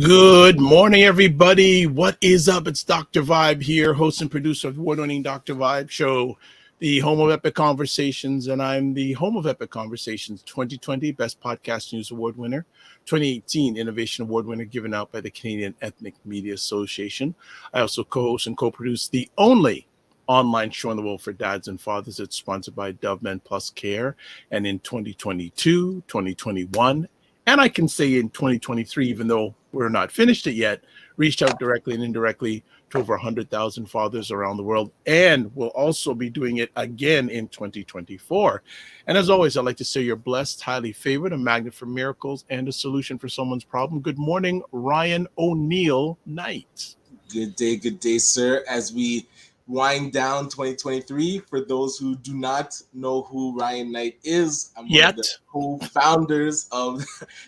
Good morning, everybody. What is up? It's Dr. Vibe here, host and producer of the award-winning Dr. Vibe show, the home of Epic Conversations, and I'm the home of Epic Conversations 2020 Best Podcast News Award winner, 2018 Innovation Award winner given out by the Canadian Ethnic Media Association. I also co-host and co-produce the only online show in the world for dads and fathers. It's sponsored by Dove Men Plus Care, and in 2022, 2021, and I can say in 2023, even though we're not finished it yet, reached out directly and indirectly to over 100,000 fathers around the world, and we'll also be doing it again in 2024. And as always, I'd like to say you're blessed, highly favored, a magnet for miracles, and a solution for someone's problem. Good morning, Ryan ONeil Knight. Good day, sir. As we wind down 2023, for those who do not know who Ryan Knight is, I'm one of the co-founders of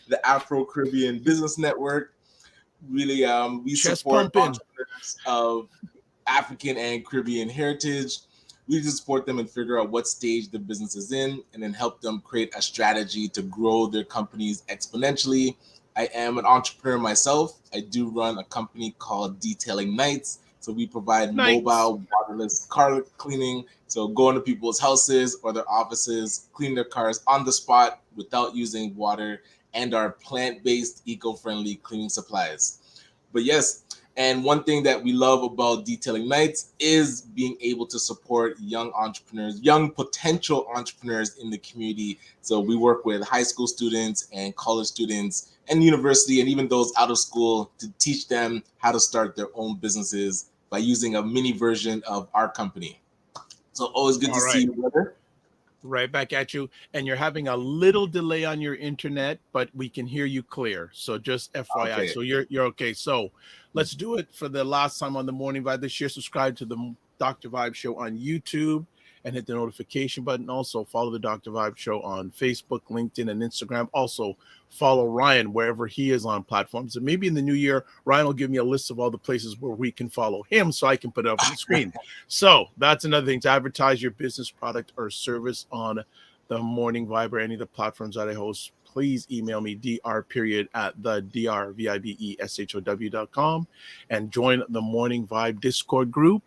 the Afro-Caribbean Business Network. Really, we support entrepreneurs of African and Caribbean heritage. We just support them and figure out what stage the business is in, and then help them create a strategy to grow their companies exponentially. I am an entrepreneur myself. I do run a company called Detailing Nights. So we provide mobile waterless car cleaning. So go into people's houses or their offices, clean their cars on the spot without using water, and our plant-based, eco-friendly cleaning supplies. But yes, and one thing that we love about Detailing Nights is being able to support young entrepreneurs, young potential entrepreneurs in the community. So we work with high school students and college students and university, and even those out of school, to teach them how to start their own businesses by using a mini version of our company. So always good to see you, brother. Right back at you. And you're having a little delay on your internet, but we can hear you clear. So just FYI. Okay. So you're okay. So let's do it for the last time on the Morning Vibe this year. Subscribe to the Dr. Vibe Show on YouTube and hit the notification button. Also follow the Dr. Vibe Show on Facebook, LinkedIn, and Instagram. Also follow Ryan wherever he is on platforms. And maybe in the new year, Ryan will give me a list of all the places where we can follow him so I can put it up on the screen. So that's another thing, to advertise your business, product, or service on the Morning Vibe or any of the platforms that I host. Please email me, dr@thedrvibeshow.com, and join the Morning Vibe Discord group.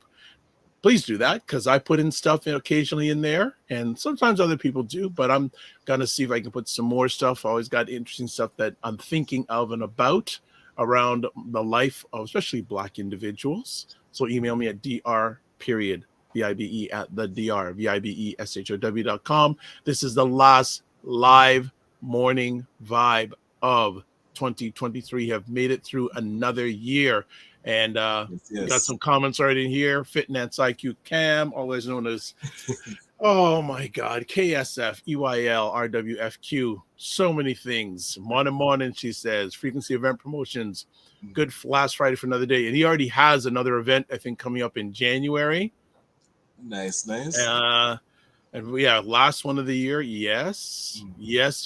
Please do that, because I put in stuff occasionally in there, and sometimes other people do, but I'm going to see if I can put some more stuff. I always got interesting stuff that I'm thinking of and about around the life of especially Black individuals. So email me at dr@thedrvibeshow.com. This is the last live Morning Vibe of 2023. Have made it through another year. And got some comments already in here. Fitness IQ Cam, always known as, oh my God, KSF, EYL, RWFQ, so many things. Morning, she says, frequency event promotions, good last Friday for another day. And he already has another event, I think, coming up in January. Nice. And yeah, last one of the year. Yes,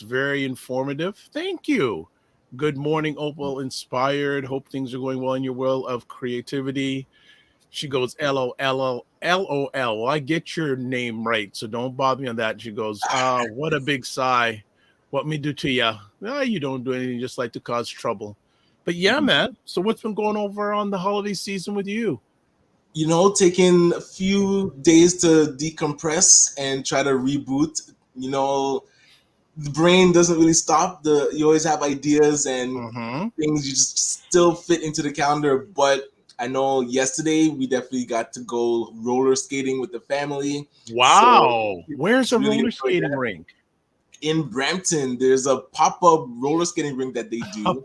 very informative. Thank you. Good morning, Opal Inspired. Hope things are going well in your world of creativity. She goes, LOL. Well, I get your name right, so don't bother me on that. She goes, what a big sigh. What me do to ya? You don't do anything, just like to cause trouble. But yeah, man. So what's been going over on the holiday season with you? You know, taking a few days to decompress and try to reboot. You know, the brain doesn't really stop. You always have ideas and things you just still fit into the calendar. But I know yesterday we definitely got to go roller skating with the family. Wow. So where's a roller skating rink? In Brampton, there's a pop-up roller skating rink that they do.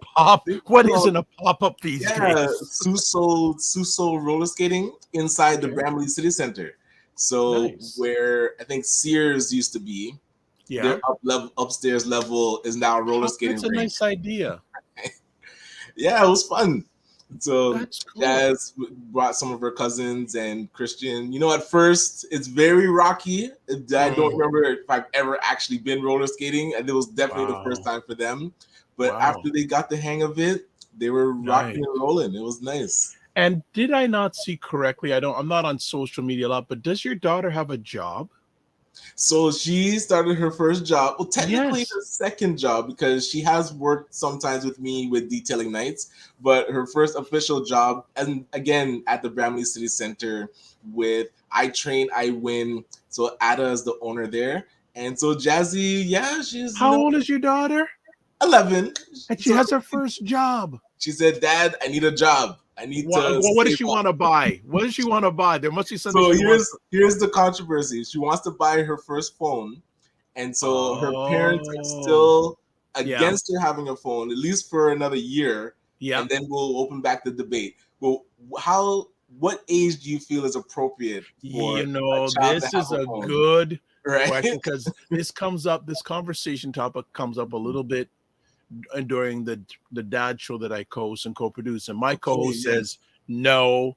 What isn't a pop-up these days? Suso roller skating inside the Brampton City Center. So where I think Sears used to be. their upstairs level is now a roller skating That's a rink. nice idea. Yeah, it was fun. So That's cool. Jazz brought some of her cousins and Christian. You know, at first it's very rocky. I don't remember if I've ever actually been roller skating, and it was definitely the first time for them. But after they got the hang of it, they were rocking and rolling. It was nice. And did I not see correctly? I'm not on social media a lot, but does your daughter have a job? So she started her first job. Well, technically her second job, because she has worked sometimes with me with detailing nights, but her first official job, and again at the Bramley City Center with I Train, I Win. So Ada is the owner there. And so Jazzy, yeah, she's How old is your daughter? 11. And she has her first job. She said, "Dad, I need a job. I need to." What does she want to buy? What does she want to buy? There must be something. So here's the controversy. She wants to buy her first phone, and so her parents are still against her having a phone, at least for another year. Yeah, and then we'll open back the debate. Well, what age do you feel is appropriate for this is a good question, because this conversation topic comes up a little bit during the dad show that I co-host and co-produce, and my co-host says no,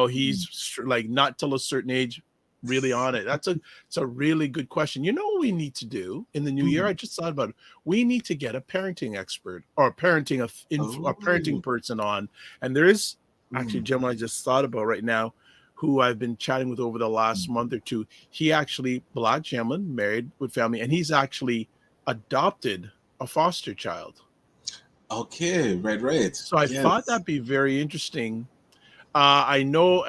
he's like not till a certain age, really on it. It's a really good question. You know what we need to do in the new year? I just thought about it. We need to get a parenting expert or a parenting person on, and there is actually a gentleman I just thought about right now who I've been chatting with over the last month or two. He actually, black gentleman, married with family, and he's actually adopted a foster child. Okay, right. So I thought that'd be very interesting. I know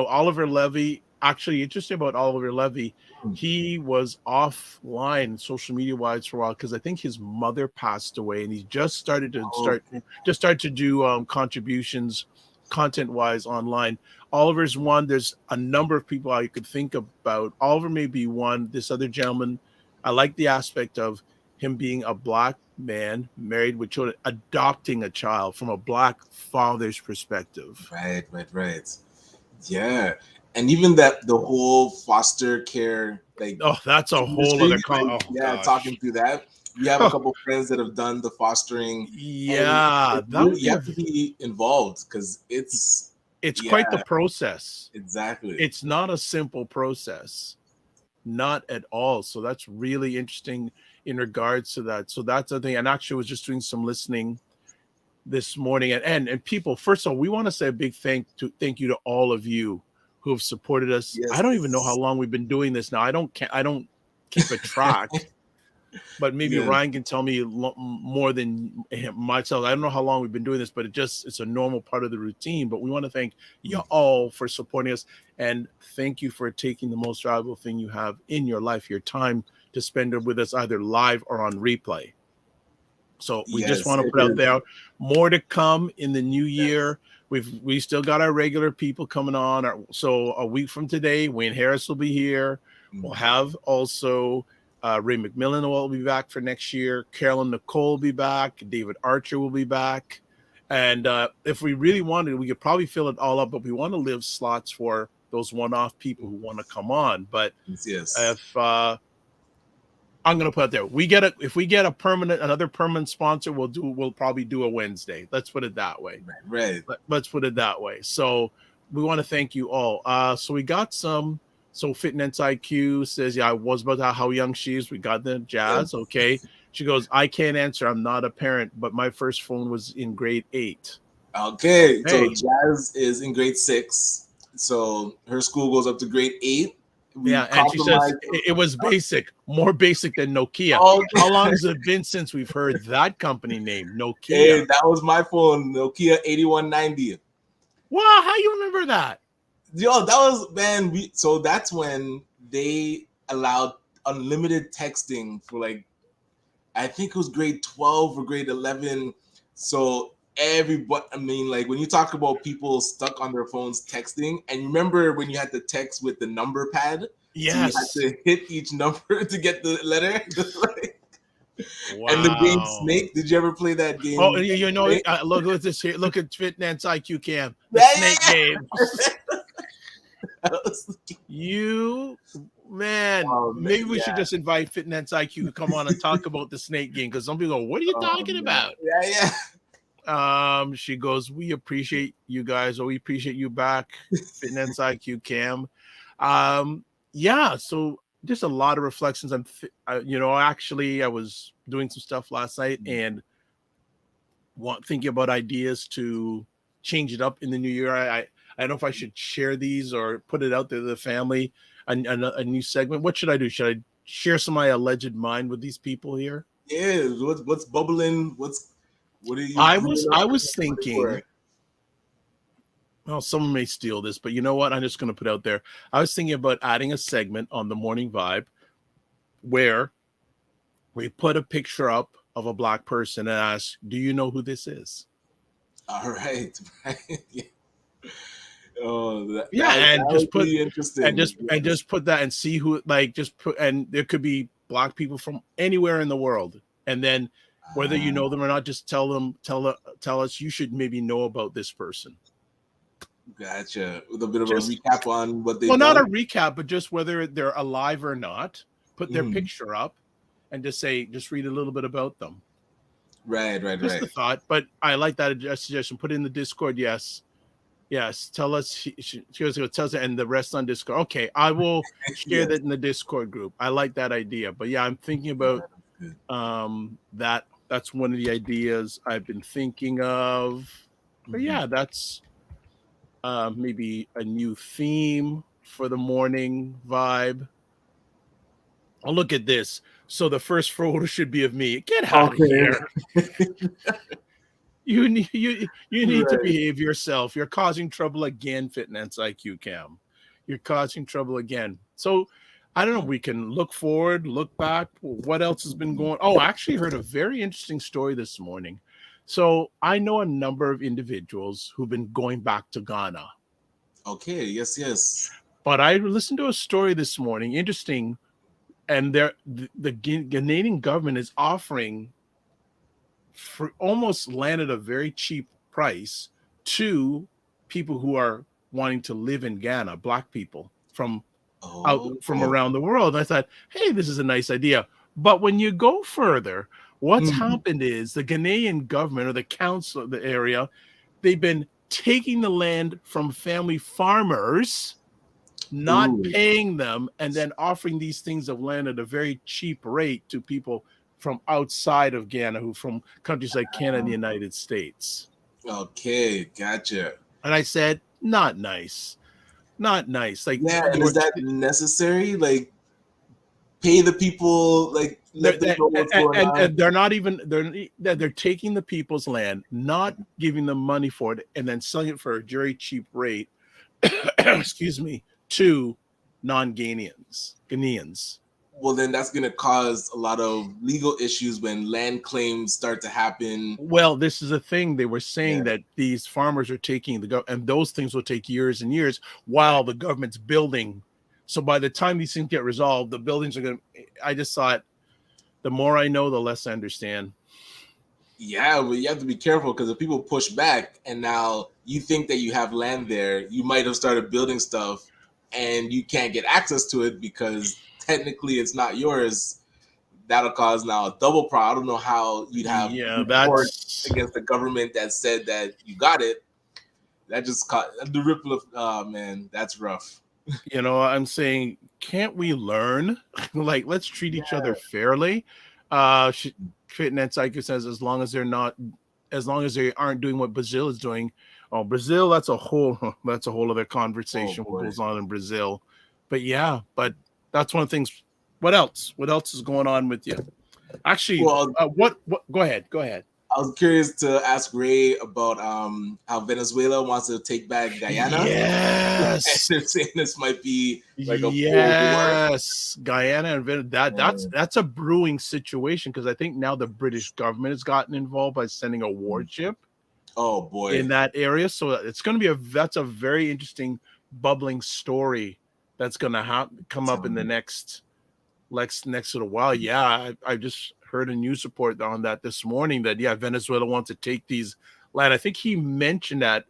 Oliver Levy. Actually, interesting about Oliver Levy, he was offline social media wise for a while because I think his mother passed away, and he just started to do contributions content wise online. Oliver's one. There's a number of people I could think about. Oliver may be one. This other gentleman, I like the aspect of him being a black man married with children, adopting a child from a black father's perspective. Right. Yeah. And even the whole foster care, that's a whole other talking through that. We have a couple friends that have done the fostering. Yeah, you have to be involved because it's quite the process. Exactly. It's not a simple process, not at all. So that's really interesting in regards to that. So that's the thing. And actually, I was just doing some listening this morning, and people. First of all, we want to say a big thank you to all of you who have supported us. Yes. I don't even know how long we've been doing this now. I don't keep a track, but maybe Ryan can tell me more than myself. I don't know how long we've been doing this, but it's a normal part of the routine. But we want to thank you all for supporting us, and thank you for taking the most valuable thing you have in your life, your time, to spend it with us either live or on replay. So we just want to put out there more to come in the new year. We still got our regular people coming on. So a week from today, Wayne Harris will be here. We'll have also Ray McMillan will be back for next year. Carolyn Nicole will be back. David Archer will be back. And if we really wanted, we could probably fill it all up, but we want to leave slots for those one-off people who want to come on. But if I'm going to put it there, if we get another permanent sponsor, we'll probably do a Wednesday. Let's put it that way. Right. Let's put it that way. So we want to thank you all. So we got some. So Fitness IQ says, I was about to how young she is. We got the Jazz. Okay. She goes, I can't answer. I'm not a parent, but my first phone was in grade 8. Okay. So Jazz is in grade 6. So her school goes up to grade 8. And she says it was more basic than Nokia. How long has it been since we've heard that company name, Nokia? Hey, that was my phone, Nokia 8190. Wow, how you remember that? Yo, that was, so that's when they allowed unlimited texting for I think it was grade 12 or grade 11. So when you talk about people stuck on their phones texting, and you remember when you had to text with the number pad? Yes. So you had to hit each number to get the letter. Wow. And the game Snake. Did you ever play that game? Oh, look at this here. Look at Fitness IQ Cam. The Snake game. man, maybe we should just invite Fitness IQ to come on and talk about the snake game, because some people go, what are you talking about? She goes, we appreciate you guys, or we appreciate you back, Fitness IQ Cam. Yeah, so just a lot of reflections. Actually, I was doing some stuff last night and thinking about ideas to change it up in the new year. I don't know if I should share these or put it out there to the family, a new segment. What should I do? Should I share some of my alleged mind with these people here? Yeah, what's bubbling? What are you? I was thinking. Well, someone may steal this, but you know what? I'm just going to put out there. I was thinking about adding a segment on the Morning Vibe where we put a picture up of a Black person and ask, do you know who this is? All right. Yeah. And just put interesting. And just put that and see who, and there could be Black people from anywhere in the world. And then whether you know them or not, just tell us you should maybe know about this person. Gotcha. With a bit of a recap on what they not a recap, but just whether they're alive or not. Put their picture up and just read a little bit about them. Right. Just a thought, but I like that suggestion. Put it in the Discord. Yes. Tell us. She goes, tells it, and the rest on Discord. Okay, I will share that in the Discord group. I like that idea. But yeah, I'm thinking about that. That's one of the ideas I've been thinking of. But yeah, that's maybe a new theme for the Morning Vibe. Oh, look at this. So the first photo should be of me. Get out of here. You need to behave yourself. You're causing trouble again, Fitness IQ Cam. You're causing trouble again. So I don't know. We can look forward, look back. What else has been going on? Oh, I actually heard a very interesting story this morning. So I know a number of individuals who've been going back to Ghana. Okay. Yes. But I listened to a story this morning. Interesting. And the Ghanaian government is offering for almost land at a very cheap price to people who are wanting to live in Ghana, Black people from around the world. And I thought, hey, this is a nice idea. But when you go further, what's happened is the Ghanaian government or the council of the area, they've been taking the land from family farmers, not paying them, and then offering these things of land at a very cheap rate to people from outside of Ghana, who from countries like Canada and the United States. Okay, gotcha. And I said, not nice. Like, yeah, and is that necessary? Like, pay the people, like, let them know what's going on. And they're not even they're taking the people's land, not giving them money for it, and then selling it for a very cheap rate. Excuse me. To Ghanaians. Well, then that's going to cause a lot of legal issues when land claims start to happen. Well, this is a thing. They were saying that these farmers are taking and those things will take years and years while the government's building. So by the time these things get resolved, the buildings are going to, I just thought, the more I know, the less I understand. Yeah, but you have to be careful, because if people push back and now you think that you have land there, you might have started building stuff and you can't get access to it because technically it's not yours. That'll cause now a double problem. I don't know how you'd have report against the government that said that you got it. That just caught the ripple of, oh man, that's rough. I'm saying, can't we learn? Like, let's treat each other fairly. Fitness IQ says, as long as they aren't doing what Brazil is doing. Oh, Brazil, that's a whole other conversation. What goes on in Brazil? But that's one of the things. What else? What else is going on with you? Actually, what? Go ahead. I was curious to ask Ray about how Venezuela wants to take back Guyana. Yes, they're saying this might be like a Guyana and Venezuela. That's a brewing situation, because I think now the British government has gotten involved by sending a warship. Oh boy, in that area. So it's going to be that's a very interesting bubbling story that's going to come up in the next little while. Yeah, I just heard a news report on that this morning that Venezuela wants to take these land. I think he mentioned that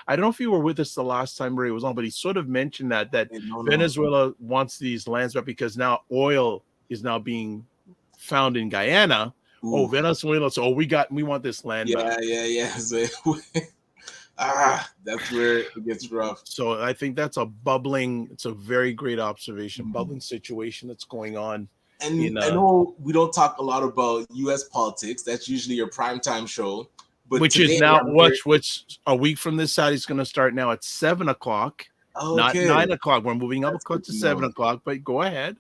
I don't know if you were with us the last time Ray was on, but he sort of mentioned that No, no. Venezuela wants these lands back because now oil is now being found in Guyana. Ooh. Oh, Venezuela. So we want this land back. Yeah. So, that's where it gets rough. So I think that's it's a very great observation, bubbling situation that's going on. And I know we don't talk a lot about U.S. politics. That's usually your primetime show. But which today, is now which a week from this Saturday is going to start now at 7:00, not 9:00. We're moving up to 7:00, but go ahead.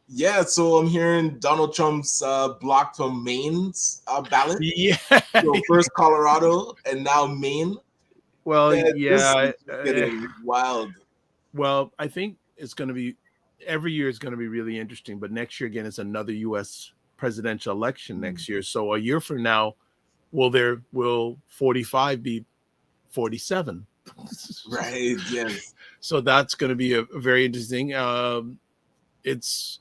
Yeah, so I'm hearing Donald Trump's blocked from Maine's ballot. Yeah. So first Colorado and now Maine. Well, yeah. Getting wild. Well, I think it's going to be every year is going to be really interesting, but next year again is another U.S. presidential election next year. So a year from now, will 45 be 47? Right. Yes. So that's going to be a very interesting. It's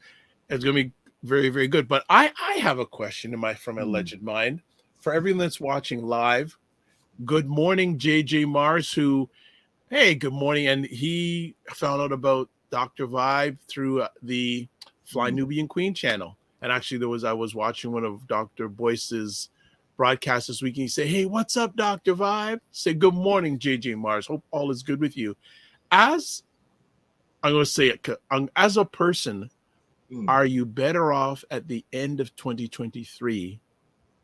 going to be very, very good. But I have a question from my alleged mind for everyone that's watching live. Good morning, JJ Mars, good morning. And he found out about Dr. Vibe through the Fly Nubian Queen channel. And actually I was watching one of Dr. Boyce's broadcasts this week. And he said, hey, what's up, Dr. Vibe? Say, good morning, JJ Mars. Hope all is good with you. As I'm going to say it, as a person, are you better off at the end of 2023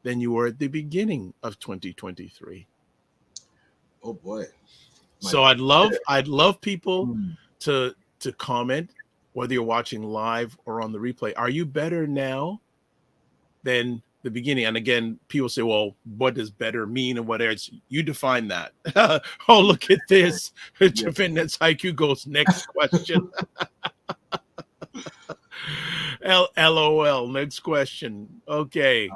than you were at the beginning of 2023? Oh boy. So I'd love people to comment, whether you're watching live or on the replay. Are you better now than the beginning? And again, people say, well, what does better mean and whatever? You define that. Oh, look at this. Fitness IQ goes, next question. LOL, next question. Okay.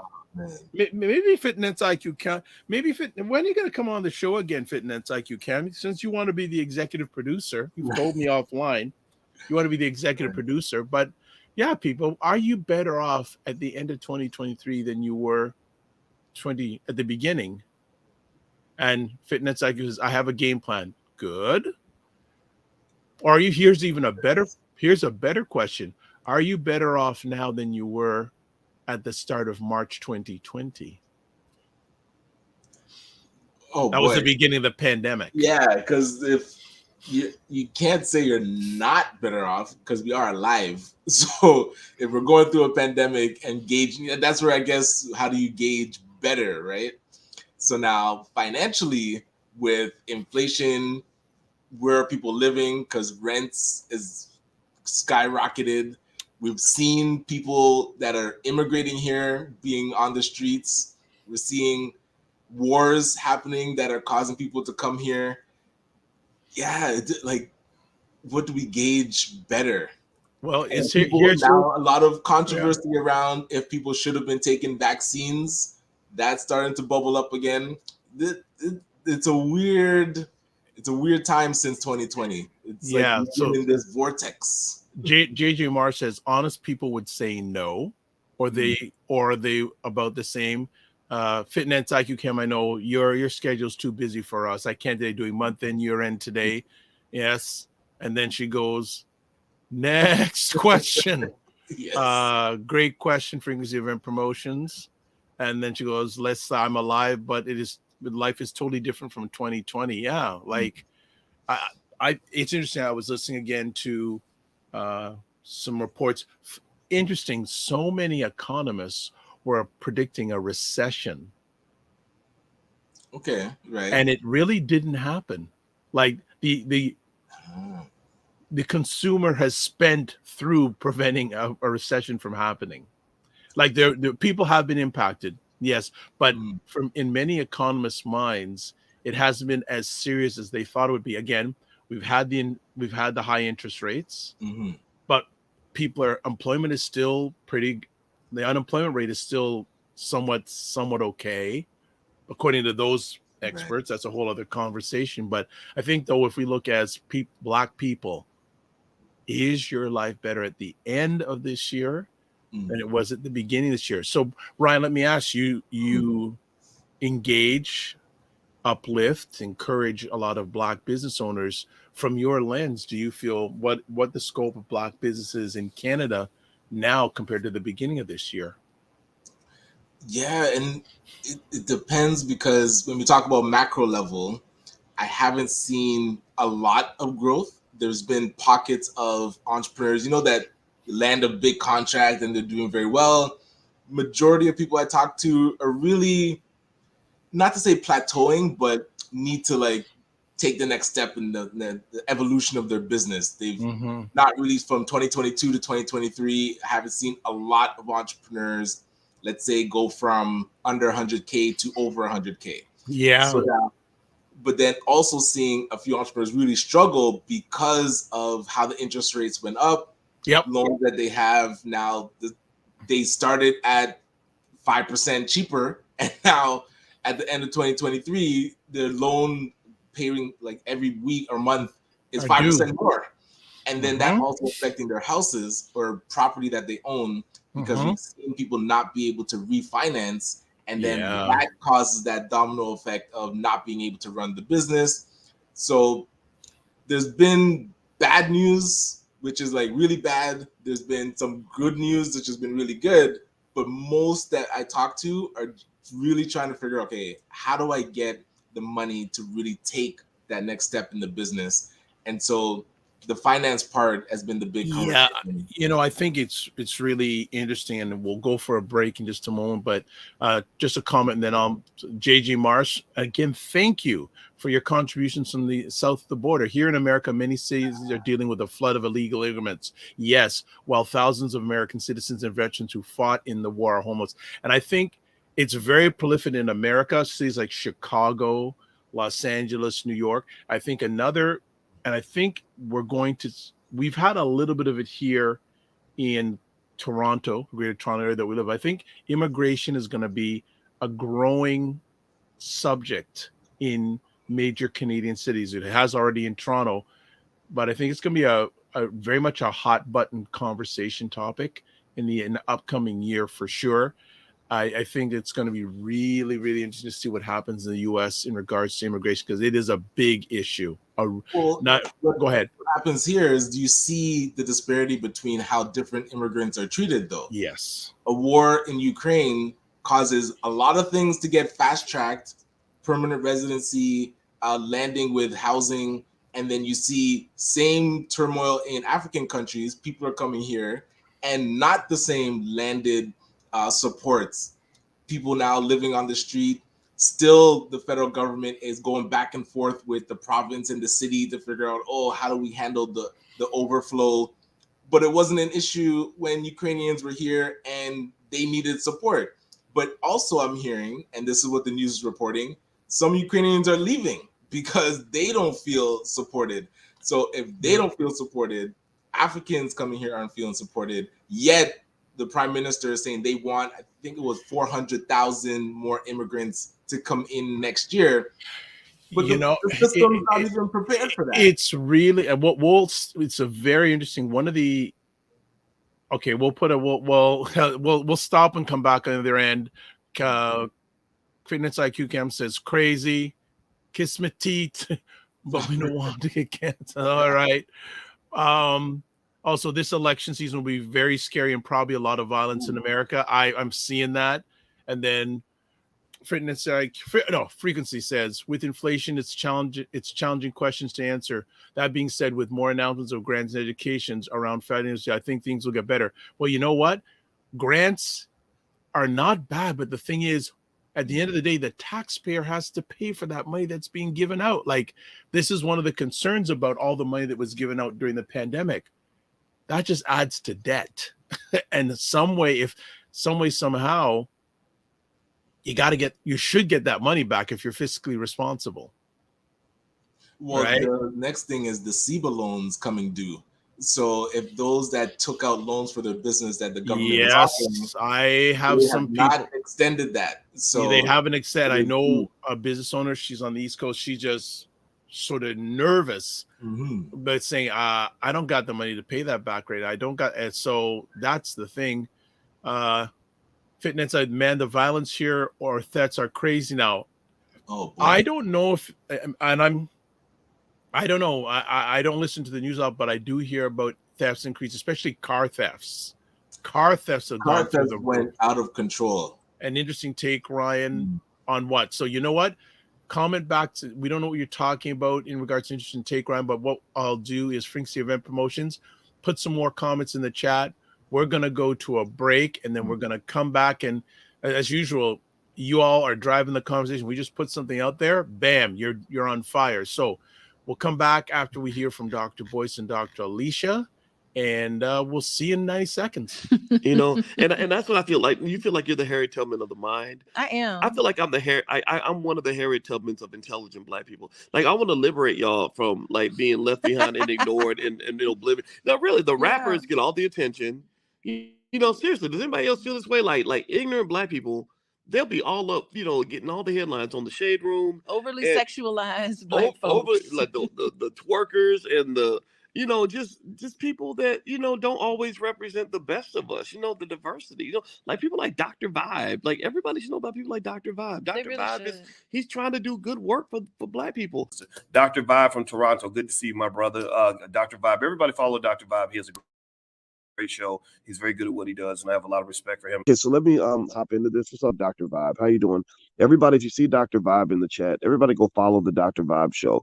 Maybe Fitness IQ can. When are you going to come on the show again, Fitness IQ Cam? Since you want to be the executive producer, you've told me offline, you want to be the executive producer. But yeah, people, are you better off at the end of 2023 than you were at the beginning? And Fitness IQ says, I have a game plan. Good. Or here's a better question. Are you better off now than you were at the start of March 2020? Oh, that was the beginning of the pandemic. Yeah, because if you can't say you're not better off because we are alive. So if we're going through a pandemic and gauging, that's where I guess, how do you gauge better, right? So now financially, with inflation, where are people living? Because rents is skyrocketed. We've seen people that are immigrating here being on the streets. We're seeing wars happening that are causing people to come here. Yeah, like, what do we gauge better? Well, here's now a lot of controversy around if people should have been taking vaccines. That's starting to bubble up again. It's a weird time since 2020. It's like we're in this vortex. JJ Marr says honest people would say no, or they about the same. Fitness IQ Cam, I know your schedule's too busy for us. I can't today, doing month end, year end today. Yes. And then she goes, next question. Yes. Great question, frequency event promotions. And then she goes, I'm alive, but life is totally different from 2020. Yeah. Like it's interesting. I was listening again to some reports. Interesting. So many economists were predicting a recession. Okay, right. And it really didn't happen. Like the consumer has spent through preventing a recession from happening. Like the people have been impacted, yes, but in many economists' minds, it hasn't been as serious as they thought it would be. Again, we've had the high interest rates, but employment is still the unemployment rate is still somewhat okay, according to those experts. Right. That's a whole other conversation. But I think, though, if we look as Black people, is your life better at the end of this year than it was at the beginning of this year? So, Ryan, let me ask you, you engage uplift, encourage a lot of Black business owners. From your lens, do you feel what the scope of Black businesses in Canada now compared to the beginning of this year? Yeah, and it depends, because when we talk about macro level, I haven't seen a lot of growth. There's been pockets of entrepreneurs, that land a big contract and they're doing very well. Majority of people I talk to are really, not to say plateauing, but need to like take the next step in the evolution of their business. They've Mm-hmm. not really, from 2022 to 2023, I haven't seen a lot of entrepreneurs, let's say, go from under 100K to over 100K. Yeah. So yeah, but then also seeing a few entrepreneurs really struggle because of how the interest rates went up. Yep. Loans that they have now, they started at 5% cheaper, and now at the end of 2023, their loan paying like every week or month is 5% more. And then that also affecting their houses or property that they own, because we've seen people not be able to refinance, and then that causes that domino effect of not being able to run the business. So there's been bad news, which is like really bad. There's been some good news, which has been really good. But most that I talk to are really trying to figure out, okay, how do I get the money to really take that next step in the business? And so the finance part has been the big conversation. I think it's really interesting, and we'll go for a break in just a moment. But just a comment, and then JG Marsh, again, thank you for your contributions from the south of the border. Here in America, many cities are dealing with a flood of illegal immigrants. Yes, while thousands of American citizens and veterans who fought in the war are homeless. And I think it's very prolific in America, cities like Chicago, Los Angeles, New York. I think we've had a little bit of it here in Toronto, Greater Toronto area that we live. I think immigration is going to be a growing subject in major Canadian cities. It has already in Toronto, but I think it's going to be a very much a hot button conversation topic in the upcoming year for sure. I think it's going to be really, really interesting to see what happens in the U.S. in regards to immigration, because it is a big issue. Go ahead. What happens here is, do you see the disparity between how different immigrants are treated, though? Yes. A war in Ukraine causes a lot of things to get fast-tracked, permanent residency, landing with housing, and then you see same turmoil in African countries. People are coming here and not the same landed supports. People now living on the street. Still, the federal government is going back and forth with the province and the city to figure out, how do we handle the overflow? But it wasn't an issue when Ukrainians were here and they needed support. But also, I'm hearing, and this is what the news is reporting, some Ukrainians are leaving because they don't feel supported. So if they don't feel supported, Africans coming here aren't feeling supported. Yet the prime minister is saying they want, I think it was 400,000 more immigrants to come in next year. But the system's not even prepared for that. It's really it's a very interesting one of the. Okay, we'll stop and come back on the other end. Fitness IQ Cam says crazy, kiss my teeth, but we don't want to get canceled. All right. Also, this election season will be very scary and probably a lot of violence in America. I'm seeing that. And then Frequency says, with inflation, it's challenging questions to answer. That being said, with more announcements of grants and educations around financial, I think things will get better. Well, you know what? Grants are not bad, but the thing is, at the end of the day, the taxpayer has to pay for that money that's being given out. Like, this is one of the concerns about all the money that was given out during the pandemic. That just adds to debt. And somehow, you should get that money back if you're fiscally responsible. Well, right? The next thing is the SEBA loans coming due. So if those that took out loans for their business that the government was offering, I have some people not extended that. So they haven't extended. I know a business owner. She's on the East Coast. She just sort of nervous, but saying, "I don't got the money to pay that back rate. I don't got." And so that's the thing. Fitness, man, the violence here or threats are crazy now. Oh I boy. don't know if, and I don't know. I don't listen to the news out, but I do hear about thefts increase, especially car thefts. Car thefts have Car gone through theft the roof. went out of control. An interesting take, Ryan, Mm. on what? So you know what? Comment back to, we don't know what you're talking about in regards to interesting take, Ryan, but what I'll do is Frequency Event Promotions, put some more comments in the chat. We're gonna go to a break and then we're gonna come back, and as usual, you all are driving the conversation. We just put something out there, bam, you're on fire. So we'll come back after we hear from Dr. Boyce and Dr. Alicia, and we'll see you in 90 seconds. And that's what I feel like. You feel like you're the Harry Tubman of the mind. I am. I feel like I'm the I'm one of the Harry Tubmans of intelligent Black people. Like I want to liberate y'all from like being left behind and ignored and oblivion. Now, really, the rappers get all the attention. Seriously, does anybody else feel this way? Like ignorant Black people, they'll be all up, getting all the headlines on the Shade Room. Overly sexualized Black folks. Like the twerkers and the just people that don't always represent the best of us. The diversity. Like people like Dr. Vibe. Like everybody should know about people like Dr. Vibe. Dr. Really Vibe he's trying to do good work for Black people. Dr. Vibe from Toronto. Good to see you, my brother. Dr. Vibe. Everybody follow Dr. Vibe. He has a great show. He's very good at what he does, and I have a lot of respect for him. Okay, so let me hop into this. What's up, Dr. Vibe? How you doing? Everybody, if you see Dr. Vibe in the chat, everybody go follow the Dr. Vibe show.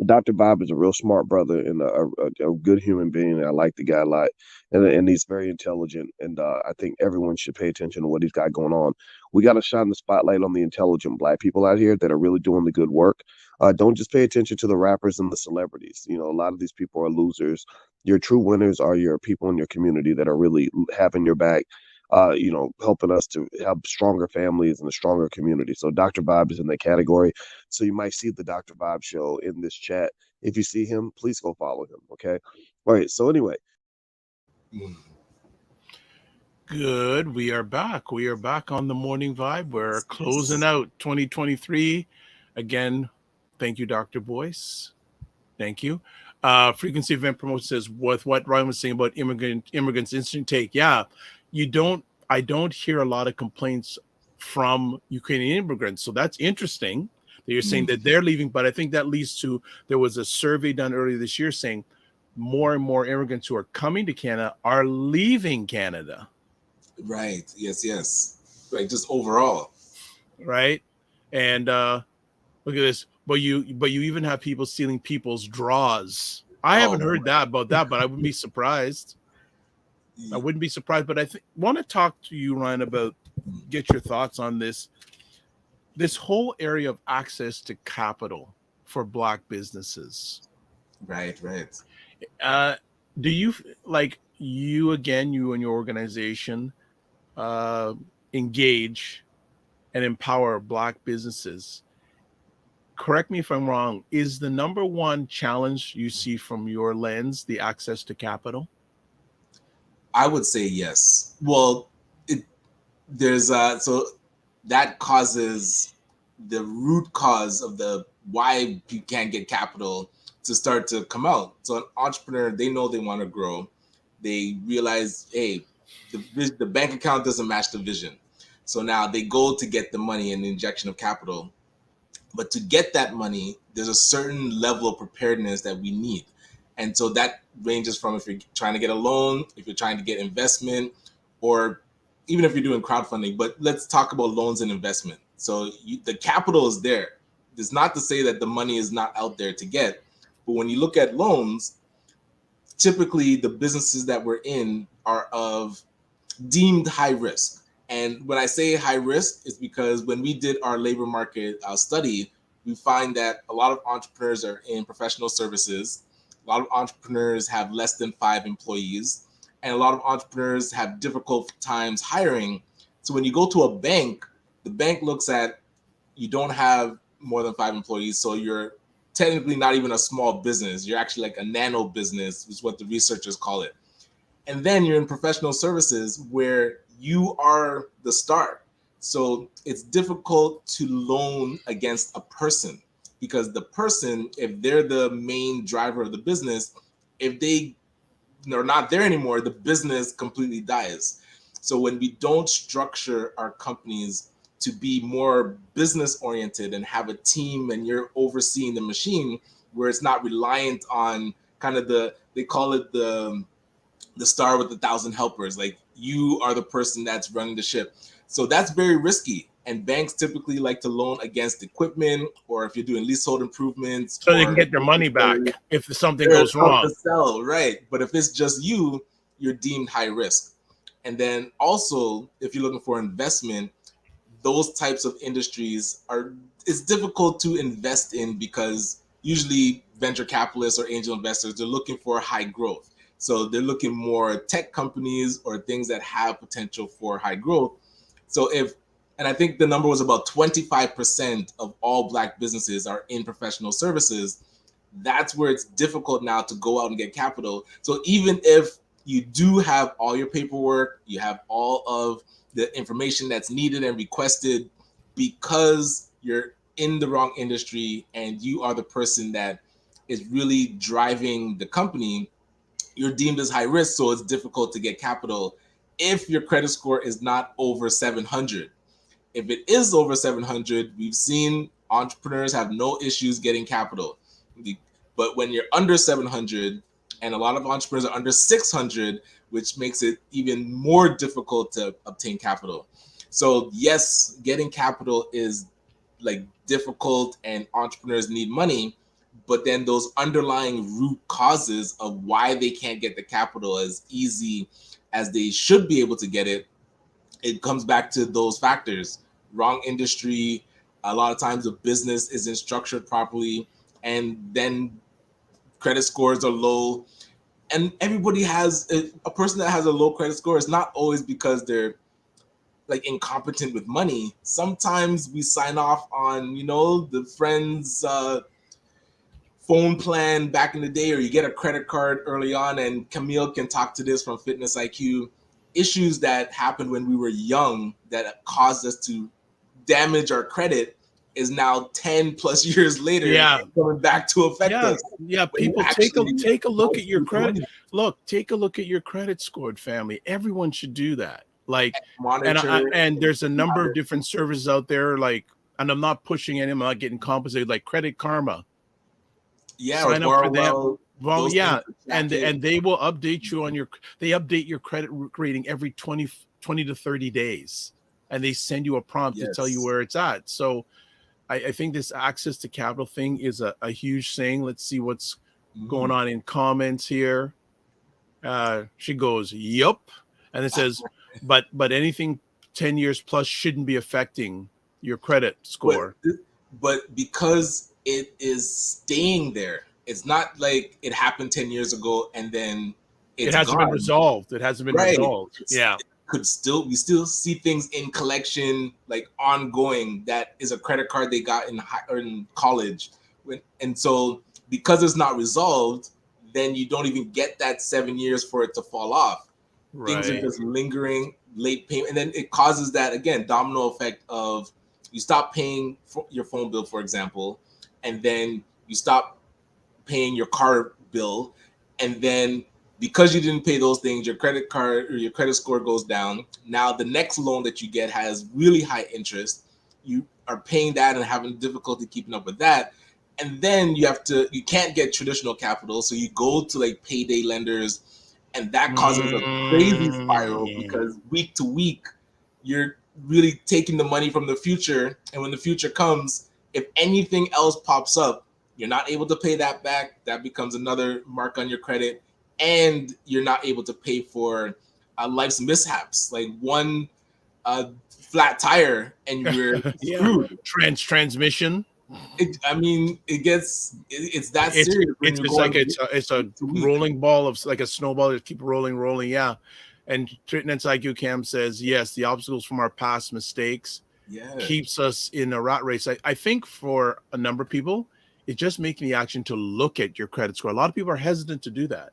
Dr. Vibe is a real smart brother and a good human being. I like the guy a lot, and he's very intelligent. And I think everyone should pay attention to what he's got going on. We got to shine the spotlight on the intelligent Black people out here that are really doing the good work. Don't just pay attention to the rappers and the celebrities. A lot of these people are losers. Your true winners are your people in your community that are really having your back. Helping us to have stronger families and a stronger community. So Dr. Vibe is in that category. So you might see the Dr. Vibe show in this chat. If you see him, please go follow him. Okay. All right. So anyway. Good. We are back. We are back on the Morning Vibe. We're closing out 2023. Again, thank you, Dr. Boyce. Thank you. Frequency Event Promotion says, with what Ryan was saying about immigrants, instant take. Yeah. I don't hear a lot of complaints from Ukrainian immigrants. So that's interesting that you're saying that they're leaving. But I think that leads to, there was a survey done earlier this year saying more and more immigrants who are coming to Canada are leaving Canada. Right. Yes. Right. Just overall. Right. And look at this. But you even have people stealing people's draws. I haven't heard about that, but I wouldn't be surprised. I wouldn't be surprised, but I want to talk to you, Ryan, about, get your thoughts on this whole area of access to capital for Black businesses. Right. Do you, like, you and your organization engage and empower Black businesses? Correct me if I'm wrong. Is the number one challenge you see from your lens the access to capital? I would say yes. Well, so that causes the root cause of the why you can't get capital to start to come out. So an entrepreneur, they know they want to grow. They realize, hey, the bank account doesn't match the vision. So now they go to get the money and the injection of capital. But to get that money, there's a certain level of preparedness that we need. And so that ranges from if you're trying to get a loan, if you're trying to get investment, or even if you're doing crowdfunding. But let's talk about loans and investment. So the capital is there. It's not to say that the money is not out there to get. But when you look at loans, typically the businesses that we're in are of deemed high risk. And when I say high risk, it's because when we did our labor market study, we find that a lot of entrepreneurs are in professional services. A lot of entrepreneurs have less than 5 employees, and a lot of entrepreneurs have difficult times hiring. So when you go to a bank, the bank looks at, you don't have more than 5 employees, so you're technically not even a small business. You're actually like a nano business, is what the researchers call it. And then you're in professional services where you are the star. So it's difficult to loan against a person, because the person, if they're the main driver of the business, if they are not there anymore, the business completely dies. So when we don't structure our companies to be more business oriented and have a team and you're overseeing the machine, where it's not reliant on kind of they call it the star with 1,000 helpers. Like, you are the person that's running the ship. So that's very risky. And banks typically like to loan against equipment, or if you're doing leasehold improvements, so they can get their money back if something goes wrong. To sell, right? But if it's just you, you're deemed high risk. And then also, if you're looking for investment, those types of industries it's difficult to invest in, because usually venture capitalists or angel investors, they're looking for high growth. So they're looking more tech companies or things that have potential for high growth. So and I think the number was about 25% of all Black businesses are in professional services. That's where it's difficult now to go out and get capital. So even if you do have all your paperwork, you have all of the information that's needed and requested, because you're in the wrong industry and you are the person that is really driving the company, you're deemed as high risk. So it's difficult to get capital if your credit score is not over 700. If it is over 700, we've seen entrepreneurs have no issues getting capital. But when you're under 700, and a lot of entrepreneurs are under 600, which makes it even more difficult to obtain capital. So yes, getting capital is like difficult, and entrepreneurs need money, but then those underlying root causes of why they can't get the capital as easy as they should be able to get it, it comes back to those factors. Wrong industry. A lot of times the business isn't structured properly, and then credit scores are low. And everybody has a person that has a low credit score is not always because they're like incompetent with money. Sometimes we sign off on, the friend's phone plan back in the day, or you get a credit card early on, and Camille can talk to this from Fitness IQ. Issues that happened when we were young that caused us to damage our credit is now 10 plus years later coming back to affect us. Yeah, people take a look at your credit. Take a look at your credit scored, family. Everyone should do that. Like, and there's a number of different services out there, like, and I'm not pushing any, I'm not getting compensated, like Credit Karma. Yeah, sign up for them. Well, yeah, and they will update you on they update your credit rating every 20 to 30 days, and they send you a prompt to tell you where it's at. So I think this access to capital thing is a huge thing. Let's see what's going on in comments here. She goes, yup. And it says, but anything 10 years plus shouldn't be affecting your credit score. But because it is staying there, it's not like it happened 10 years ago and then it hasn't been resolved. It hasn't been resolved. We still see things in collection, like ongoing. That is a credit card they got in college. And so because it's not resolved, then you don't even get that 7 years for it to fall off. Right. Things are just lingering, late payment. And then it causes that, again, domino effect of you stop paying for your phone bill, for example, and then you stop paying your car bill. And then because you didn't pay those things, your credit card or your credit score goes down. Now the next loan that you get has really high interest. You are paying that and having difficulty keeping up with that. And then you can't get traditional capital. So you go to like payday lenders, and that causes a crazy spiral because week to week, you're really taking the money from the future. And when the future comes, if anything else pops up, you're not able to pay that back. That becomes another mark on your credit. And you're not able to pay for life's mishaps, like one flat tire, and you're screwed. Transmission. It's that serious. It's a rolling ball of like a snowball that keep rolling. Yeah. And Fitness IQ Cam says, yes, the obstacles from our past mistakes keeps us in a rat race. I think for a number of people, it just makes the action to look at your credit score. A lot of people are hesitant to do that.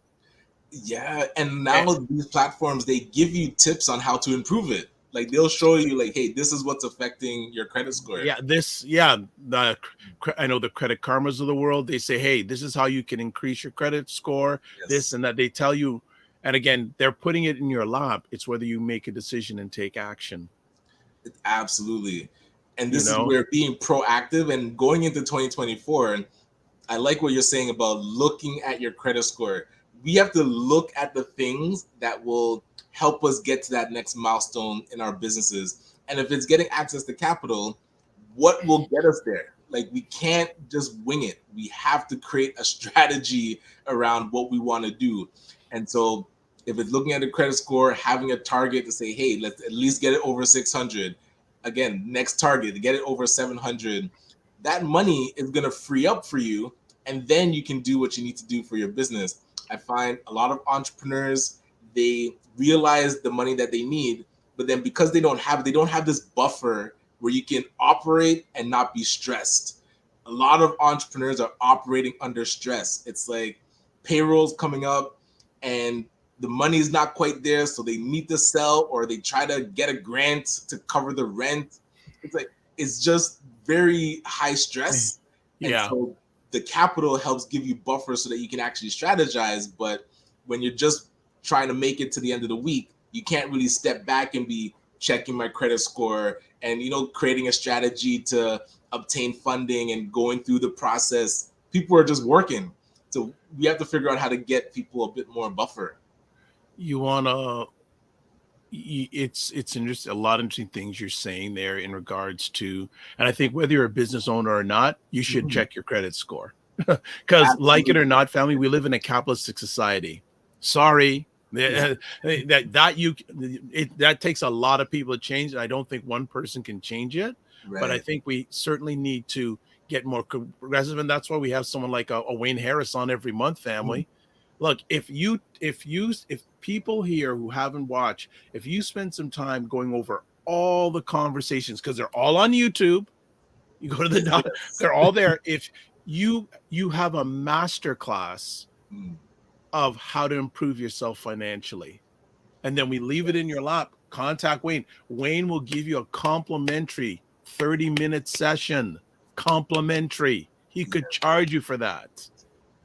Yeah, and now these platforms, they give you tips on how to improve it. Like they'll show you, like, hey, this is what's affecting your credit score. I know the Credit Karmas of the world. They say, hey, this is how you can increase your credit score. This and that. They tell you, and again, they're putting it in your lap. It's whether you make a decision and take action. Absolutely. And this is where being proactive and going into 2024, I like what you're saying about looking at your credit score. We have to look at the things that will help us get to that next milestone in our businesses. And if it's getting access to capital, what will get us there? Like, we can't just wing it. We have to create a strategy around what we want to do. And so if it's looking at the credit score, having a target to say, hey, let's at least get it over 600. Again, next target to get it over 700. That money is going to free up for you, and then you can do what you need to do for your business. I find a lot of entrepreneurs, they realize the money that they need, but then because they don't have this buffer where you can operate and not be stressed. A lot of entrepreneurs are operating under stress. It's like payrolls coming up and the money is not quite there, so they need to sell, or they try to get a grant to cover the rent. It's just very high stress. Yeah. And so the capital helps give you buffers so that you can actually strategize. But when you're just trying to make it to the end of the week, you can't really step back and be checking my credit score and, creating a strategy to obtain funding and going through the process. People are just working. So we have to figure out how to get people a bit more buffer. It's interesting, a lot of interesting things you're saying there in regards to, and I think whether you're a business owner or not, you should check your credit score. Because like it or not, family, we live in a capitalistic society. Sorry. That takes a lot of people to change. I don't think one person can change it, but I think we certainly need to get more progressive, and that's why we have someone like a Wayne Harris on every month, family. Look, if people here who haven't watched, if you spend some time going over all the conversations, because they're all on YouTube, you go to the they're all there. If you have a master class of how to improve yourself financially, and then we leave it in your lap, contact Wayne. Wayne will give you a complimentary 30-minute session. Complimentary. He could charge you for that.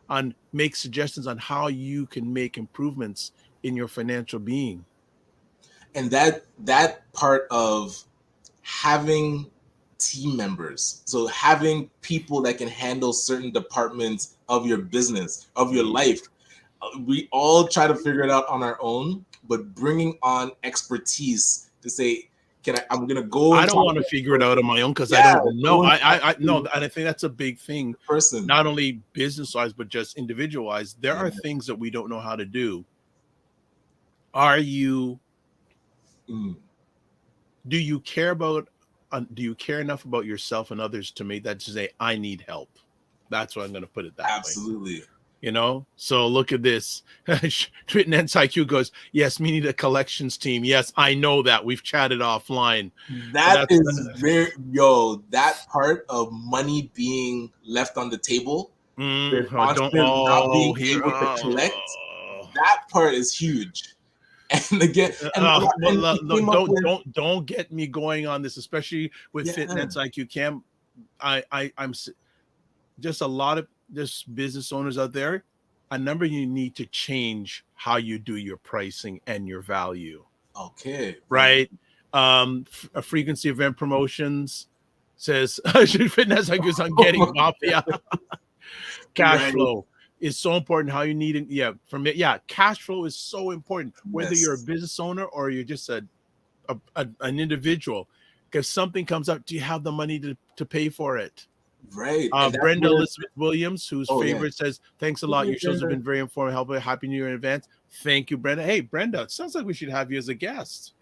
On make suggestions on how you can make improvements in your financial being. And that part of having team members, so having people that can handle certain departments of your business, of your life, we all try to figure it out on our own, but bringing on expertise to say, I'm gonna go. I don't want to figure it out on my own because I don't know. I know, and I think that's a big thing. Not only business wise, but just individual wise. There are things that we don't know how to do. Are you? Do you care about? Do you care enough about yourself and others to make that to say, I need help? That's what I'm going to put it that way. Absolutely. So look at this. Fitness IQ goes, yes, we need a collections team. Yes, I know that. We've chatted offline. That part of money being left on the table, not being able to collect, that part is huge. And again, don't get me going on this, especially with Fitness IQ Cam. I'm just a lot of just business owners out there. A number you need to change how you do your pricing and your value. Okay. Right. A frequency event promotions says Fitness IQ on getting mafia. Cash flow is so important. How you need it. Cash flow is so important, whether you're a business owner or you're just an individual, because something comes up. Do you have the money to pay for it? Right. Brenda Elizabeth Williams, whose favorite says, thanks a lot. Your shows have been very informative, helpful. Happy New Year in advance. Thank you, Brenda. Hey, Brenda, it sounds like we should have you as a guest.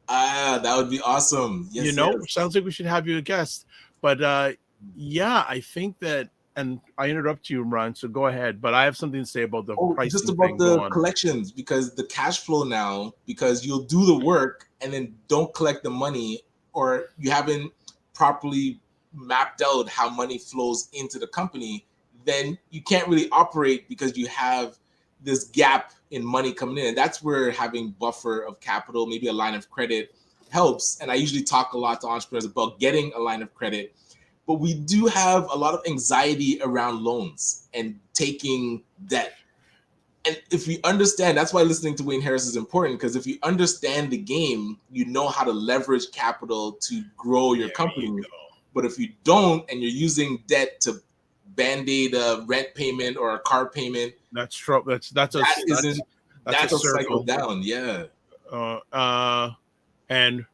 That would be awesome. Yes, sounds like we should have you a guest. But I think that, and I interrupt you, Ron, so go ahead. But I have something to say about the pricing. Just about the collections, because the cash flow now, because you'll do the work and then don't collect the money, or you haven't properly mapped out how money flows into the company, then you can't really operate because you have this gap in money coming in. And that's where having buffer of capital, maybe a line of credit, helps. And I usually talk a lot to entrepreneurs about getting a line of credit, but we do have a lot of anxiety around loans and taking debt. And if you understand, that's why listening to Wayne Harris is important, because if you understand the game, you know how to leverage capital to grow your company. But if you don't, and you're using debt to band-aid a rent payment or a car payment, that's trouble. That's a cycle down. Yeah. And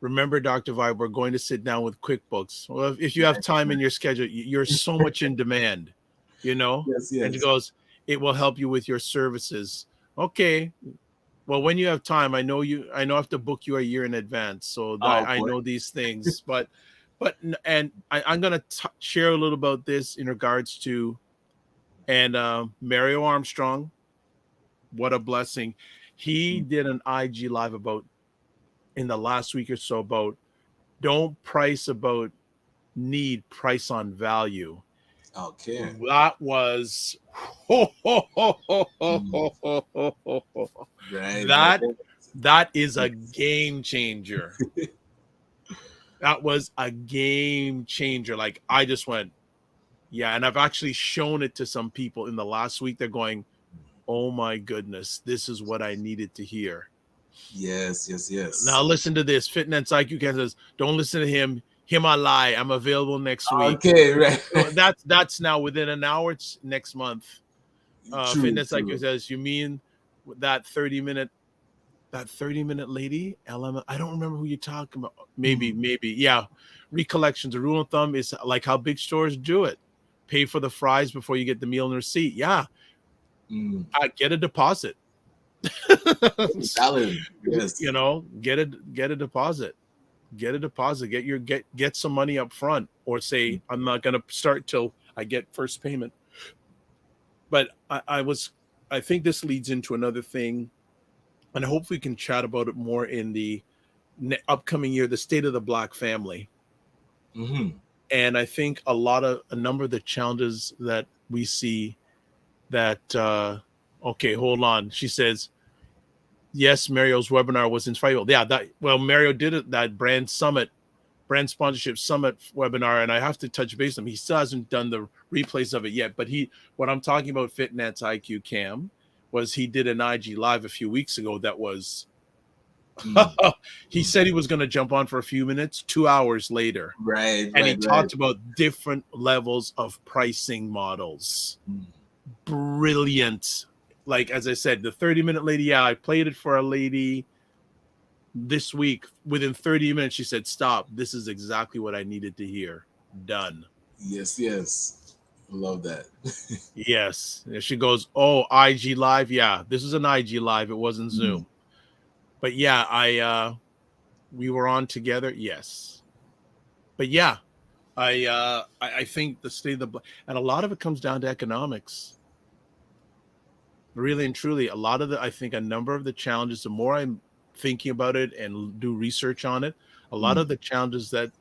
remember, Dr. Vibe, we're going to sit down with QuickBooks. Well, if you have time in your schedule, you're so much in demand, you know? Yes. And she goes, it will help you with your services. Okay. Well, when you have time, I know I have to book you a year in advance. So I know these things, I'm going to share a little about this in regards to, and Mario Armstrong, what a blessing. He did an IG live in the last week or so about don't price about need, price on value. Okay. That was that is a game changer. That was a game changer. Like, I just went, yeah. And I've actually shown it to some people in the last week. They're going, oh my goodness, this is what I needed to hear. Yes. Now listen to this. Fitness IQ says, don't listen to him. Him I lie. I'm available next week. Okay, right. So that's now within an hour. It's next month. Fitness IQ says, you mean that 30-minute lady? I don't remember who you're talking about. Maybe. Yeah. Recollections. The rule of thumb is like how big stores do it. Pay for the fries before you get the meal and receipt. Yeah. Get a deposit. Salad. Yes. You know, get a deposit. Get some money up front, or say, I'm not going to start till I get first payment. But I think this leads into another thing, and I hope we can chat about it more in the upcoming year, the state of the Black family. And I think a number of the challenges that we see that, okay, hold on. She says, yes, Mario's webinar was insightful. Yeah, Mario did it, that brand sponsorship summit webinar, and I have to touch base on him. He still hasn't done the replays of it yet, but what I'm talking about, Fitness IQ Cam, was he did an IG live a few weeks ago that was, he said he was going to jump on for a few minutes, 2 hours later. Right. And he talked about different levels of pricing models. Brilliant. Like, as I said, the 30-minute lady, yeah, I played it for a lady this week. Within 30 minutes, she said, stop. This is exactly what I needed to hear. Done. Yes. Love that. Yes. And she goes, oh, IG live. Yeah, this is an IG live. It wasn't Zoom. But yeah, we were on together. Yes. But yeah, I think the state of and a lot of it comes down to economics. Really and truly, I think a number of the challenges, the more I'm thinking about it and do research on it, a lot of the challenges that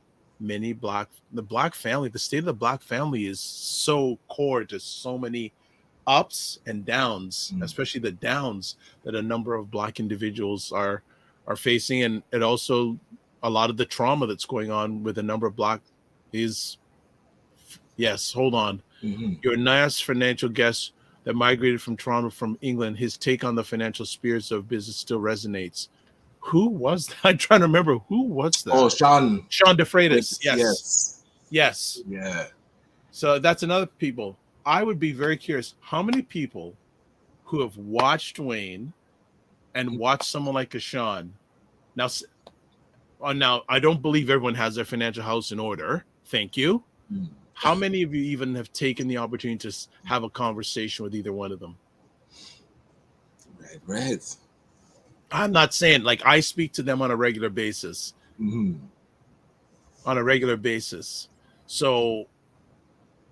the Black family, the state of the Black family is so core to so many ups and downs, especially the downs that a number of Black individuals are facing. And it also, a lot of the trauma that's going on with a number of Black is, yes, hold on. Your nice financial guest that migrated from Toronto from England, his take on the financial spheres of business still resonates. Who was that? I'm trying to remember. Who was that? Oh, Sean DeFreitas. Yes. Yeah. So that's another people. I would be very curious. How many people who have watched Wayne and watched someone like a Sean? Now, I don't believe everyone has their financial house in order. Thank you. How many of you even have taken the opportunity to have a conversation with either one of them? Right. I'm not saying, like, I speak to them on a regular basis. So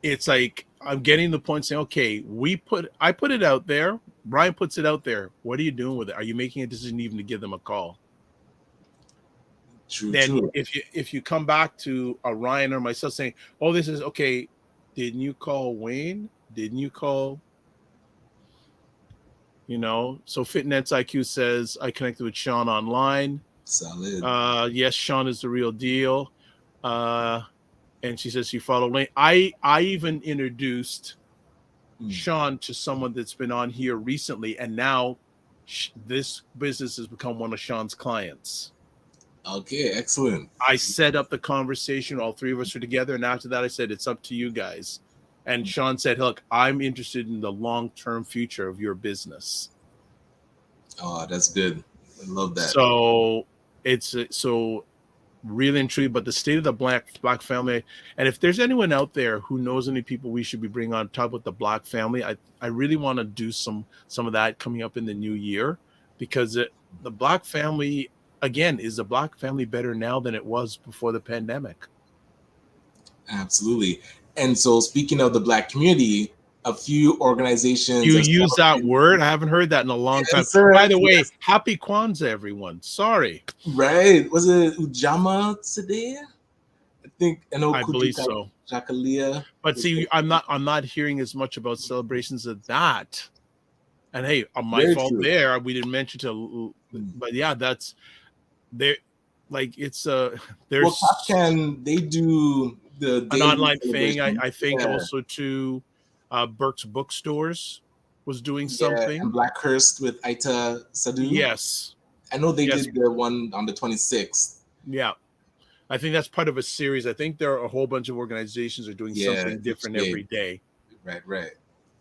it's like, I'm getting the point saying, okay, I put it out there. Brian puts it out there. What are you doing with it? Are you making a decision even to give them a call? True. If you come back to a Ryan or myself saying, oh, this is okay, didn't you call Wayne? Didn't you call? So Fitness IQ says, I connected with Sean online. Solid. Yes, Sean is the real deal. And she says she followed Wayne. I even introduced Sean to someone that's been on here recently, and now this business has become one of Sean's clients. Okay, excellent. I set up the conversation. All three of us were together, and after that, I said, "It's up to you guys." And Sean said, "Look, I'm interested in the long-term future of your business." Oh, that's good. I love that. So it's really intrigued, but the state of the black family, and if there's anyone out there who knows any people we should be bringing on top with the black family, I really want to do some of that coming up in the new year, because the black family, again, is the black family better now than it was before the pandemic? Absolutely. And so, speaking of the black community, a few organizations. You use that word? I haven't heard that in a long time. Sir, by the way, happy Kwanzaa, everyone. Sorry. Right. Was it Ujama today? I believe so. Jakalia. But see, I'm not hearing as much about celebrations of that. And hey, my Very fault true. there. We didn't mention but yeah, that's there. Like it's there's can they do an online thing. I think also to Burke's Bookstores was doing something. And Blackhurst with Aita Sadu. Yes. I know they did the one on the 26th. Yeah. I think that's part of a series. I think there are a whole bunch of organizations are doing something different every day. Right.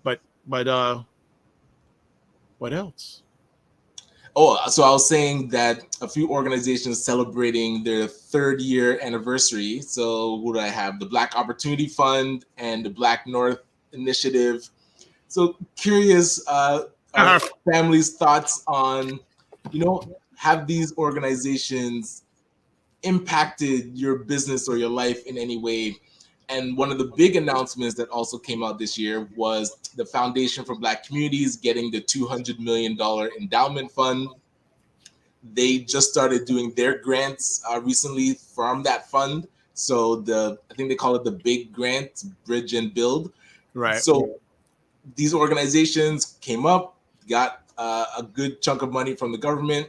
But what else? Oh, so I was saying that a few organizations celebrating their 3rd year anniversary. So who do I have? The Black Opportunity Fund and the Black North Initiative. So curious, our family's thoughts on, have these organizations impacted your business or your life in any way? And one of the big announcements that also came out this year was the Foundation for Black Communities getting the $200 million endowment fund. They just started doing their grants recently from that fund. So I think they call it the big grant, Bridge and Build. Right. So these organizations came up, got a good chunk of money from the government.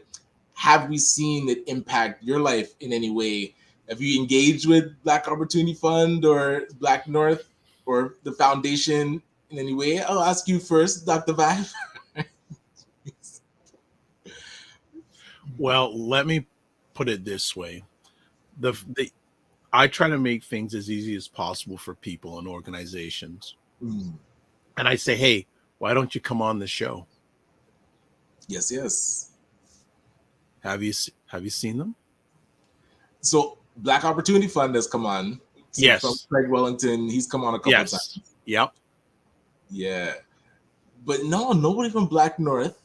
Have we seen it impact your life in any way? Have you engaged with Black Opportunity Fund or Black North or the foundation in any way? I'll ask you first, Dr. Vibe. Well, let me put it this way. I try to make things as easy as possible for people and organizations. And I say, hey, why don't you come on the show? Yes. Have you seen them? So Black Opportunity Fund has come on. So yes. From Craig Wellington, he's come on a couple of times. Yep. Yeah. But no, nobody from Black North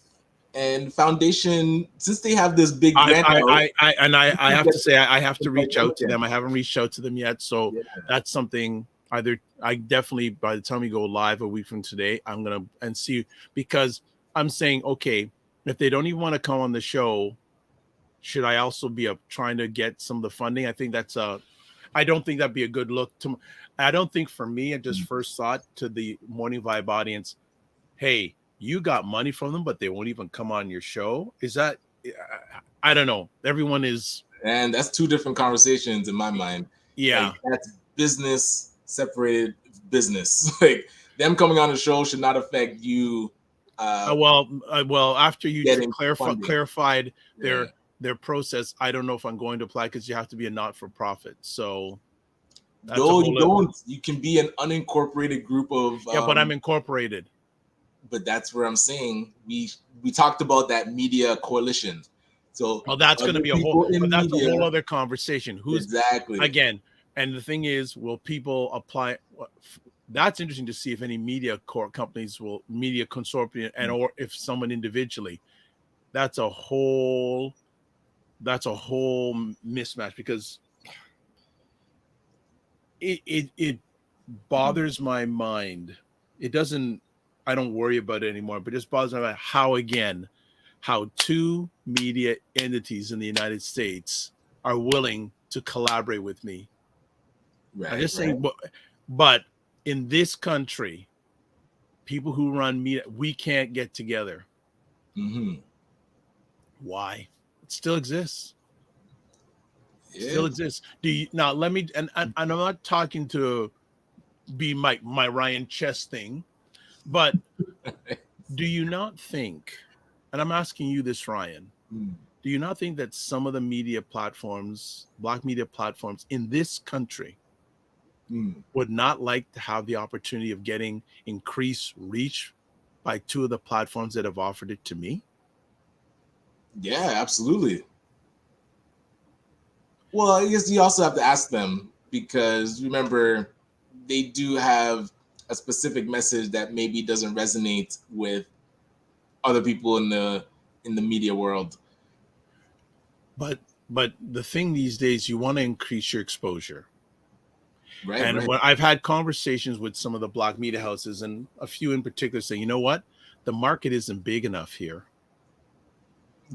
and Foundation, since they have this big grant. I have to say, I have to reach out to them. I haven't reached out to them yet. So that's something I definitely, by the time we go live a week from today, I'm going to see, because I'm saying, okay, if they don't even want to come on the show, should I also be trying to get some of the funding? I think I don't think that'd be a good look. I don't think for me, I just first thought to the Morning Vibe audience, hey, you got money from them, but they won't even come on your show. Is that, I don't know. Everyone is. And that's two different conversations in my mind. Yeah. Like, that's business separated business. Like them coming on the show should not affect you. Well, after you clarified their process, I don't know if I'm going to apply because you have to be a not-for-profit. So no, you don't. You can be an unincorporated group of. But I'm incorporated. But that's where I'm saying we talked about that media coalition. So that's going to be a whole other conversation. Who's exactly again? And the thing is, will people apply? That's interesting to see if any media companies media consortium or if someone individually. That's a whole mismatch, because it bothers my mind. It doesn't. I don't worry about it anymore, but it just bothers me about how two media entities in the United States are willing to collaborate with me. Right, I'm just saying, but in this country, people who run media, we can't get together. Mm-hmm. Why? It still exists. Yeah. Still exists. Now let me, and I'm not talking to be my Ryan Chess thing, But do you not think, and I'm asking you this, Ryan, do you not think that some of the media platforms, black media platforms in this country would not like to have the opportunity of getting increased reach by two of the platforms that have offered it to me? Yeah, absolutely. Well, I guess you also have to ask them, because remember, they do have a specific message that maybe doesn't resonate with other people in the media world. But the thing these days, you want to increase your exposure. Right. And when I've had conversations with some of the black media houses, and a few in particular, say, you know what, the market isn't big enough here.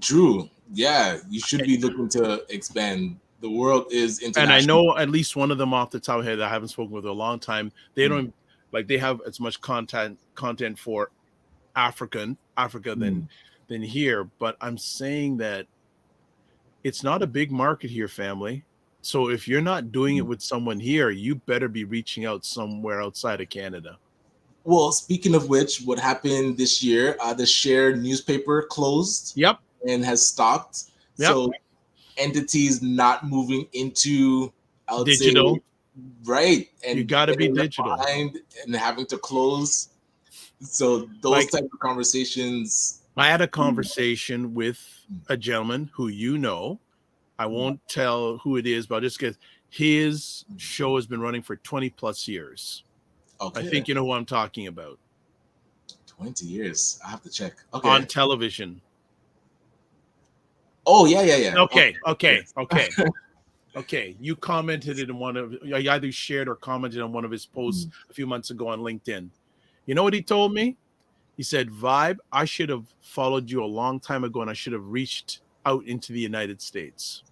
True. Yeah, you should be looking to expand. The world is international. And I know at least one of them off the top of my head that I haven't spoken with in a long time. They don't like, they have as much content for Africa than here. But I'm saying that it's not a big market here, family. So if you're not doing it with someone here, you better be reaching out somewhere outside of Canada. Well, speaking of which, what happened this year, the Share newspaper closed. Yep. And has stopped. Yep. So entities not moving into, I would digital. Say, right. And you got to be digital. And having to close. So those type of conversations. I had a conversation with a gentleman who you know. I won't tell who it is, but I'll just get his show has been running for 20 plus years. Okay. I think you know who I'm talking about. 20 years. I have to check. Okay. On television. Oh, yeah. Okay. You commented in one of, you either shared or commented on one of his posts a few months ago on LinkedIn. You know what he told me? He said, Vibe, I should have followed you a long time ago, and I should have reached out into the United States.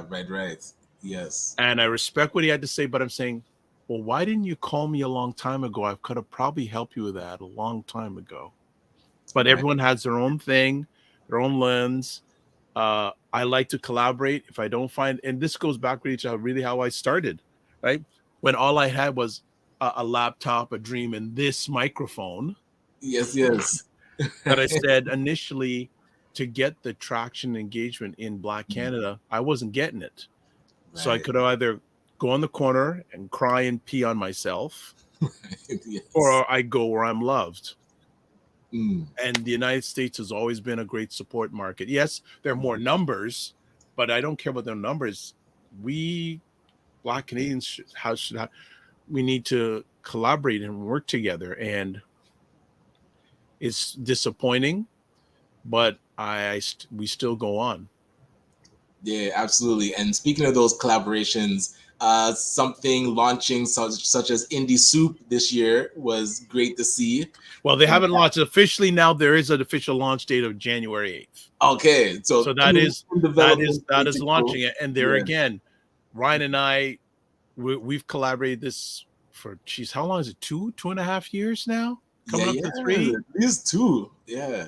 Right. Yes. And I respect what he had to say, but I'm saying, well, why didn't you call me a long time ago? I could have probably helped you with that a long time ago. But everyone has their own thing, their own lens. I like to collaborate. If I don't find, and this goes back to really how I started, right? When all I had was a laptop, a dream, and this microphone. Yes. But I said initially, to get the traction and engagement in Black Canada, I wasn't getting it. Right. So I could either go on the corner and cry and pee on myself, yes. Or I go where I'm loved. And the United States has always been a great support market. Yes, there are more numbers, but I don't care about the numbers. We Black Canadians we need to collaborate and work together. And it's disappointing, but we still go on. Yeah, absolutely. And speaking of those collaborations, something launching such as Indie Soup this year was great to see. Well, they haven't launched officially. Now there is an official launch date of January 8th. Okay, so that is launching it. And there again, Ryan and I, we've collaborated this for how long is it? 2.5 years now? Coming up to 3. At least 2. Yeah.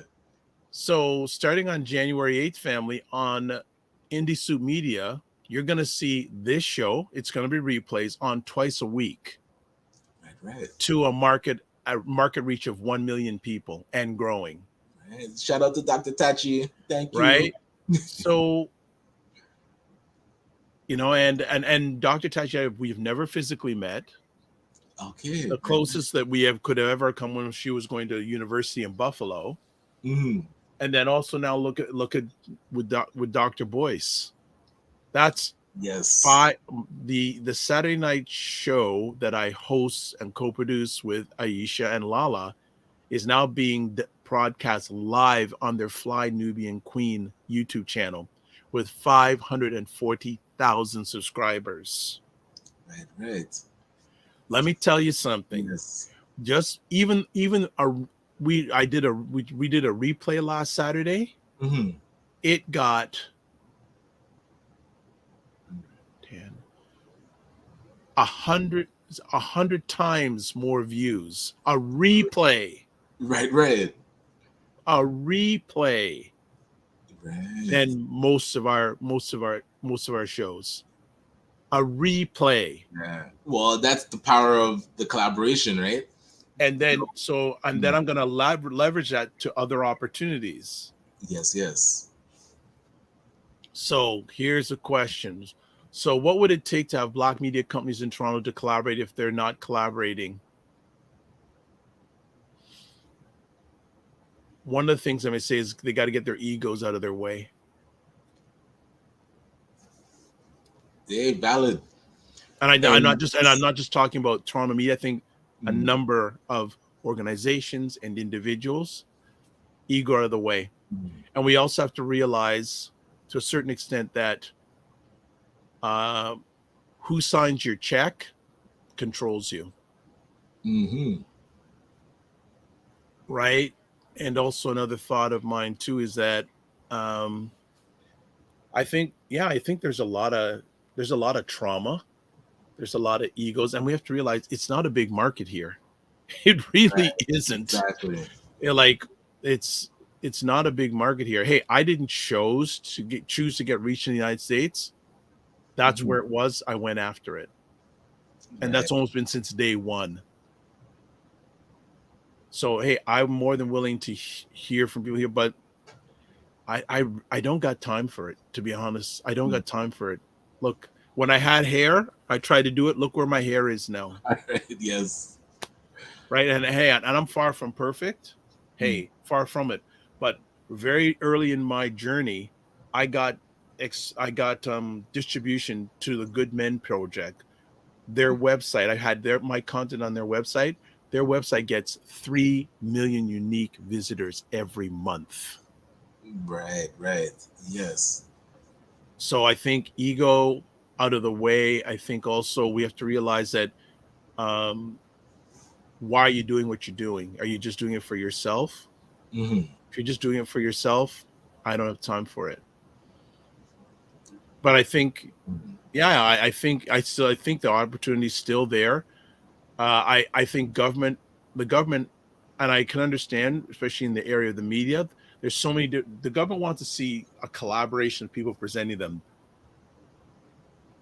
So starting on January 8th, family, on Indie Soup Media, you're going to see this show. It's going to be replays on twice a week. Right. To a market reach of 1 million people and growing. Right. Shout out to Dr. Tachi. Thank you. Right. So, and Dr. Tachi, we've never physically met. Okay. The closest that we could have ever come when she was going to university in Buffalo. Mm-hmm. And then also now look at with Dr. Boyce. That's the Saturday night show that I host and co-produce with Aisha and Lala is now being broadcast live on their Fly Nubian Queen YouTube channel with 540,000 subscribers. Right. Let me tell you something. Yes. Just we did a replay last Saturday. Mm-hmm. It got 100 times more views. A replay. Right. A replay. Right. Than most of our shows. A replay. Yeah. Well, that's the power of the collaboration, right? And then I'm going to leverage that to other opportunities. Yes, yes. So here's the question. So what would it take to have Black media companies in Toronto to collaborate if they're not collaborating? One of the things I'm going to say is they got to get their egos out of their way. They're valid. And I'm not just talking about Toronto media. I think a number of organizations and individuals, ego out of the way. And we also have to realize to a certain extent that who signs your check controls you. Right? And also another thought of mine too is that I think there's a lot of trauma. There's a lot of egos, and we have to realize it's not a big market here. It really isn't. Exactly. It's not a big market here. Hey, I didn't choose to get reached in the United States. That's where it was. I went after it. And that's almost been since day one. So, hey, I'm more than willing to hear from people here, but I don't got time for it, to be honest. I don't got time for it. Look, when I had hair, I tried to do it. Look where my hair is now. Yes. Right. And hey, and I'm far from perfect. Hey, far from it. But very early in my journey, I got distribution to the Good Men Project. Their website, I had my content on their website. Their website gets 3 million unique visitors every month. Right. Yes. So I think ego out of the way. I think also we have to realize that why are you doing what you're doing? Are you just doing it for yourself? If you're just doing it for yourself, I don't have time for it. But I think, I think the opportunity is still there. I think the government, and I can understand, especially in the area of the media, there's so many. The government wants to see a collaboration of people presenting them,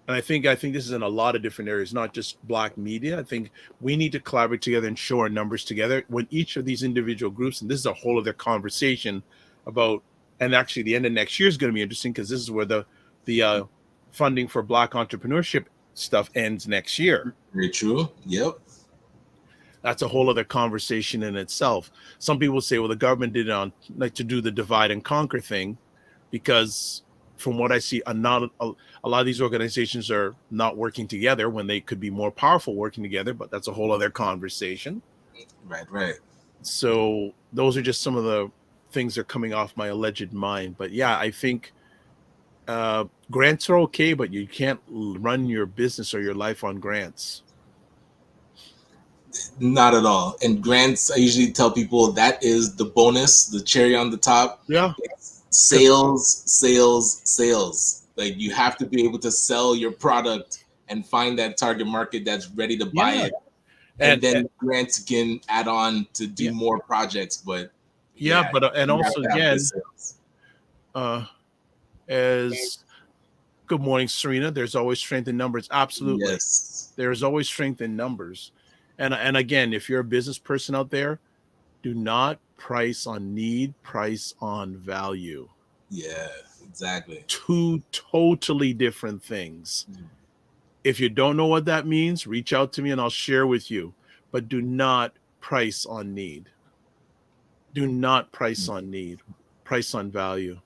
and I think this is in a lot of different areas, not just Black media. I think we need to collaborate together and show our numbers together. When each of these individual groups, and this is a whole other conversation about, and actually the end of next year is going to be interesting because this is where the funding for Black entrepreneurship stuff ends next year. Very true. Yep. That's a whole other conversation in itself. Some people say, well, the government did to do the divide and conquer thing, because from what I see, a lot of these organizations are not working together when they could be more powerful working together, but that's a whole other conversation. Right. So those are just some of the things that are coming off my alleged mind. But yeah, I think grants are okay, but you can't run your business or your life on grants. Not at all. And grants, I usually tell people that is the bonus, the cherry on the top. Yeah. It's sales. Like you have to be able to sell your product and find that target market that's ready to buy it. And then grants can add on to do more projects. But and also again, as good morning, Serena. There's always strength in numbers. Absolutely. Yes. There's always strength in numbers. And again, if you're a business person out there, do not price on need, price on value. Yeah, exactly. Two totally different things. If you don't know what that means, reach out to me and I'll share with you. But do not price on need. Do not price on need. Price on value.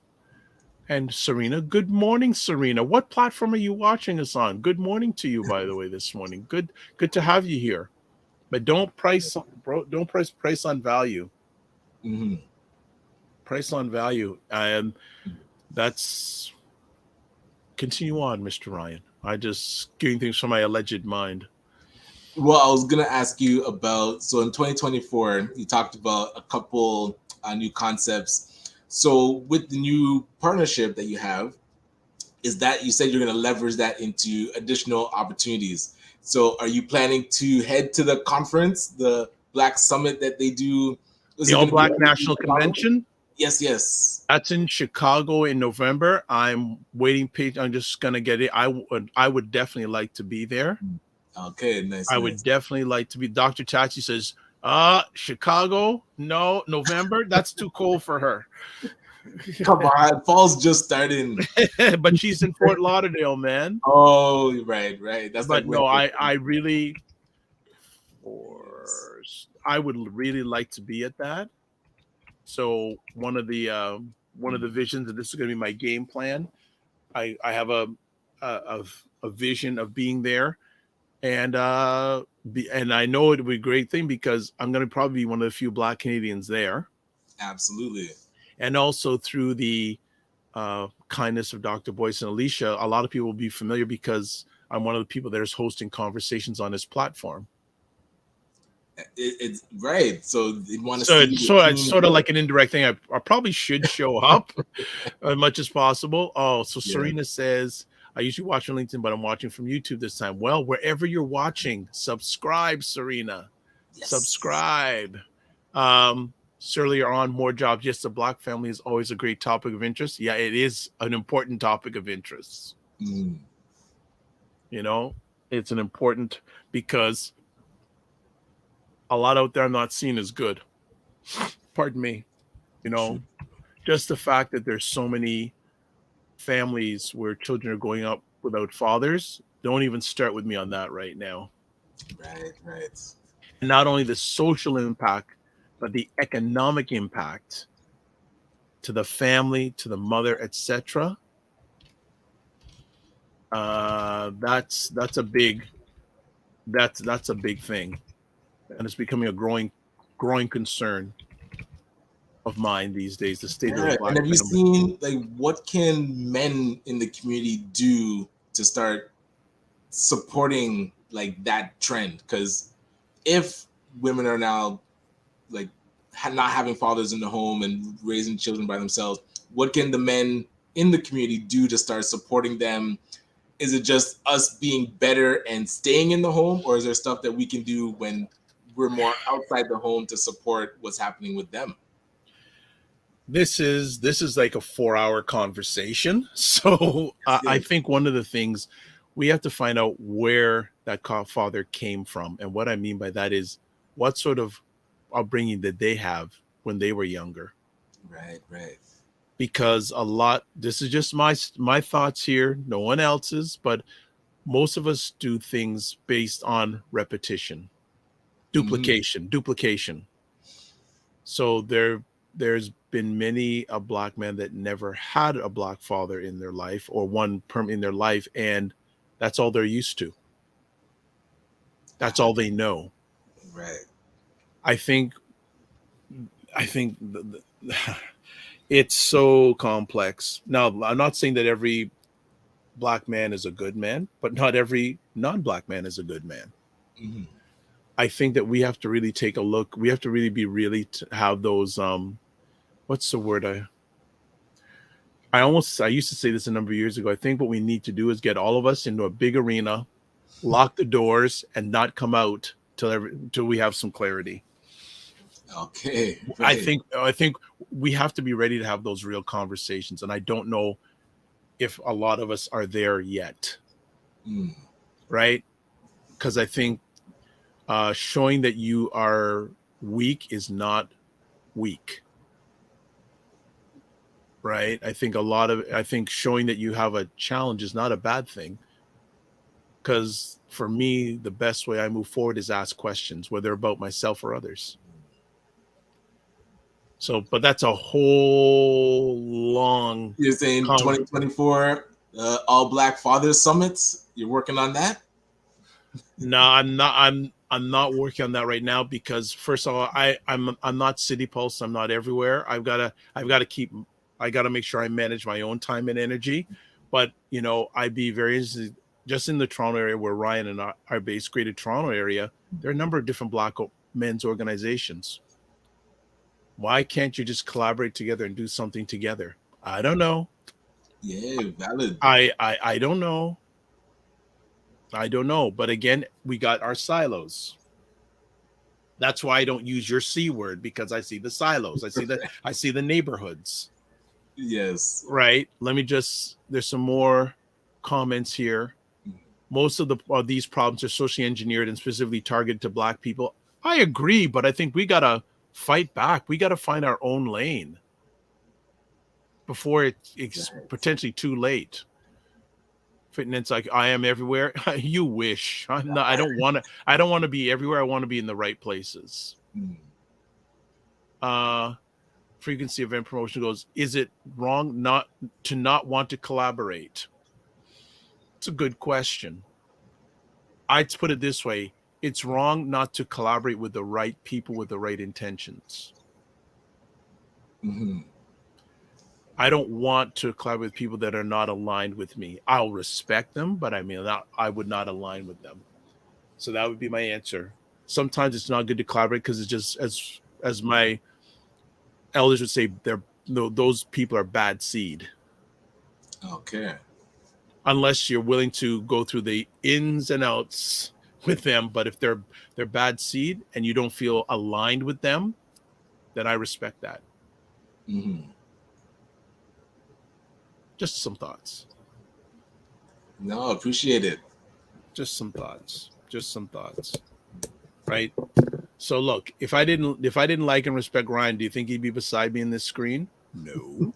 And Serena, good morning, Serena. What platform are you watching us on? Good morning to you, by the way, this morning. Good to have you here. But don't price on value. Price on value. And that's continue on, Mr. Ryan. I just getting things from my alleged mind. Well, I was gonna ask you about, so in 2024, you talked about a couple new concepts. So with the new partnership that you have, is that you said you're gonna leverage that into additional opportunities. So are you planning to head to the conference, the Black Summit that they do? The All Black National Convention? Yes. That's in Chicago in November. I'm waiting. I'm just going to get it. I would definitely like to be there. Okay, nice. I would definitely like to be. Dr. Tachi says, Chicago, no. November, that's too cold for her. Come on, fall's just starting. But she's in Fort Lauderdale, man. Oh, right. That's but like no, winter. I really, I would really like to be at that. So one of the visions, and this is going to be my game plan. I have a vision of being there, and and I know it would be a great thing because I'm going to probably be one of the few Black Canadians there. Absolutely. And also through the kindness of Dr. Boyce and Alicia, a lot of people will be familiar because I'm one of the people that is hosting conversations on this platform. It's right. So they want to So see. it's sort of like an indirect thing. I probably should show up as much as possible. Oh, so Yeah. Serena says, I usually watch on LinkedIn, but I'm watching from YouTube this time. Well, wherever you're watching, subscribe, Serena. Yes. Subscribe. Earlier on, more jobs. Yes, the Black family is always a great topic of interest. Yeah, it is an important topic of interest. Mm. You know, it's an important because a lot out there I'm not seeing as good. Pardon me. You know, just the fact that there's so many families where children are going up without fathers. Don't even start with me on that right now. Right. And not only the social impact, but the economic impact to the family, to the mother, etc. That's a big thing, and it's becoming a growing concern of mine these days. The state of the Black And have you family. seen like what can men in the community do to start supporting like that trend? Because if women are now like not having fathers in the home and raising children by themselves, what can the men in the community do to start supporting them? Is it just us being better and staying in the home, or is there stuff that we can do when we're more outside the home to support what's happening with them? This is like a 4-hour conversation. So I think one of the things we have to find out where that father came from. And what I mean by that is what sort of upbringing did they have when they were younger? Right. Because this is just my thoughts here, no one else's, but most of us do things based on repetition, duplication. So there's been many a Black man that never had a Black father in their life or one in their life, and that's all they're used to. That's all they know. Right. I think it's so complex. Now, I'm not saying that every Black man is a good man, but not every non-Black man is a good man. Mm-hmm. I think that we have to really take a look. We have to really have those, what's the word? I used to say this a number of years ago. I think what we need to do is get all of us into a big arena, lock the doors, and not come out till we have some clarity. Okay. Right. I think we have to be ready to have those real conversations. And I don't know if a lot of us are there yet. Right? Because I think showing that you are weak is not weak. Right? I think showing that you have a challenge is not a bad thing. Because for me, the best way I move forward is ask questions, whether about myself or others. So, but that's a whole long. You're saying 2024 all Black fathers summits? You're working on that? No, I'm not. I'm not working on that right now because first of all, I'm not City Pulse. I'm not everywhere. I've got to make sure I manage my own time and energy. But I'd be very interested. Just in the Toronto area where Ryan and I are based, Greater Toronto area, there are a number of different Black men's organizations. Why can't you just collaborate together and do something together? I don't know. Yeah, valid. I don't know. I don't know. But again, we got our silos. That's why I don't use your C word, because I see the silos. I see the neighborhoods. Yes. Right. There's some more comments here. Most of these problems are socially engineered and specifically targeted to Black people. I agree, but I think we got to fight back. We got to find our own lane before it's potentially too late. Fitness like I am everywhere. You wish. I'm not. I don't want to. I don't want to be everywhere. I want to be in the right places. Frequency event promotion goes. Is it wrong not want to collaborate? It's a good question. I'd put it this way. It's wrong not to collaborate with the right people with the right intentions. I don't want to collaborate with people that are not aligned with me. I'll respect them, but I mean, I would not align with them. So that would be my answer. Sometimes it's not good to collaborate because it's just as my elders would say, those people are bad seed. Okay. Unless you're willing to go through the ins and outs with them, but if they're bad seed and you don't feel aligned with them, then I respect that. Just some thoughts. No, appreciate it. Just some thoughts. Right? So look, if I didn't like and respect Ryan, do you think he'd be beside me in this screen? No.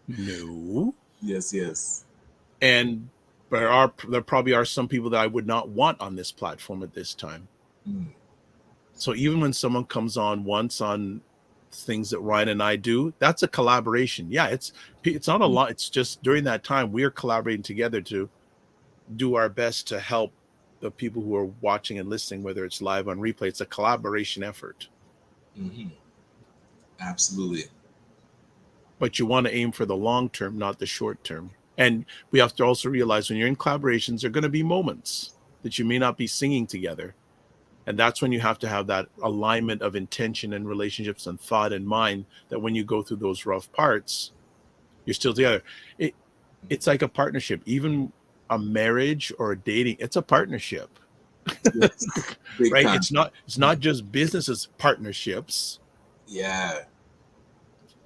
No. Yes. And there probably are some people that I would not want on this platform at this time. So even when someone comes on once on things that Ryan and I do, that's a collaboration. Yeah, it's not a lot. It's just during that time we're collaborating together to do our best to help the people who are watching and listening, whether it's live on replay. It's a collaboration effort. Absolutely. But you want to aim for the long term, not the short term. And we have to also realize when you're in collaborations, there are going to be moments that you may not be singing together. And that's when you have to have that alignment of intention and relationships and thought and mind, that when you go through those rough parts, you're still together. It's like a partnership. Even a marriage or a dating, it's a partnership. Yes. Right? Time. It's not just businesses, partnerships. Yeah.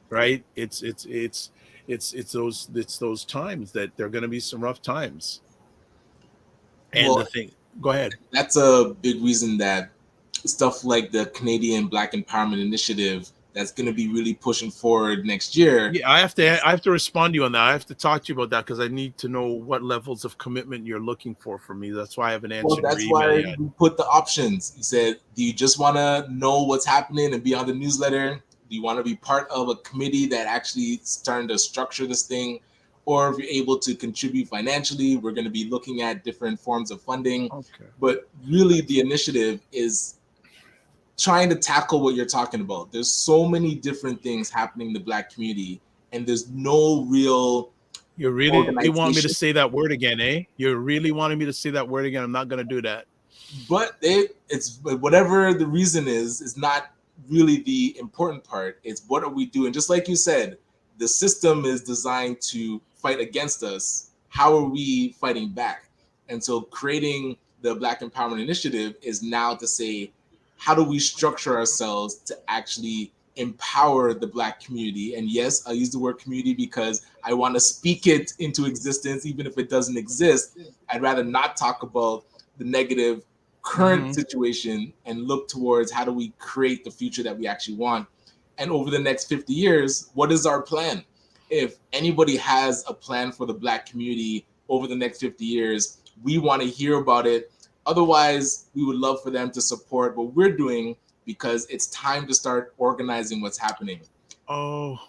Right? It's those times that there are going to be some rough times. And the thing, go ahead. That's a big reason that stuff like the Canadian Black Empowerment Initiative that's going to be really pushing forward next year. Yeah, I have to respond to you on that. I have to talk to you about that because I need to know what levels of commitment you're looking for from me. That's why I haven't answered Well, that's your email why yet. we put the options. You said, do you just want to know what's happening and be on the newsletter? Do you want to be part of a committee that actually starting to structure this thing? Or if you're able to contribute financially, we're going to be looking at different forms of funding. Okay. But really, the initiative is trying to tackle what you're talking about. There's so many different things happening in the Black community, and there's no real. You really want me to say that word again, eh? You're really wanting me to say that word again. I'm not going to do that. But it's whatever the reason is not really the important part. It's what are we doing? Just like you said, the system is designed to fight against us. How are we fighting back? And so creating the Black Empowerment Initiative is now to say, how do we structure ourselves to actually empower the Black community? And yes, I use the word community because I want to speak it into existence, even if it doesn't exist. I'd rather not talk about the negative current situation and look towards how do we create the future that we actually want. And over the next 50 years, what is our plan? If anybody has a plan for the Black community over the next 50 years, we want to hear about it. Otherwise, we would love for them to support what we're doing because it's time to start organizing what's happening. Oh.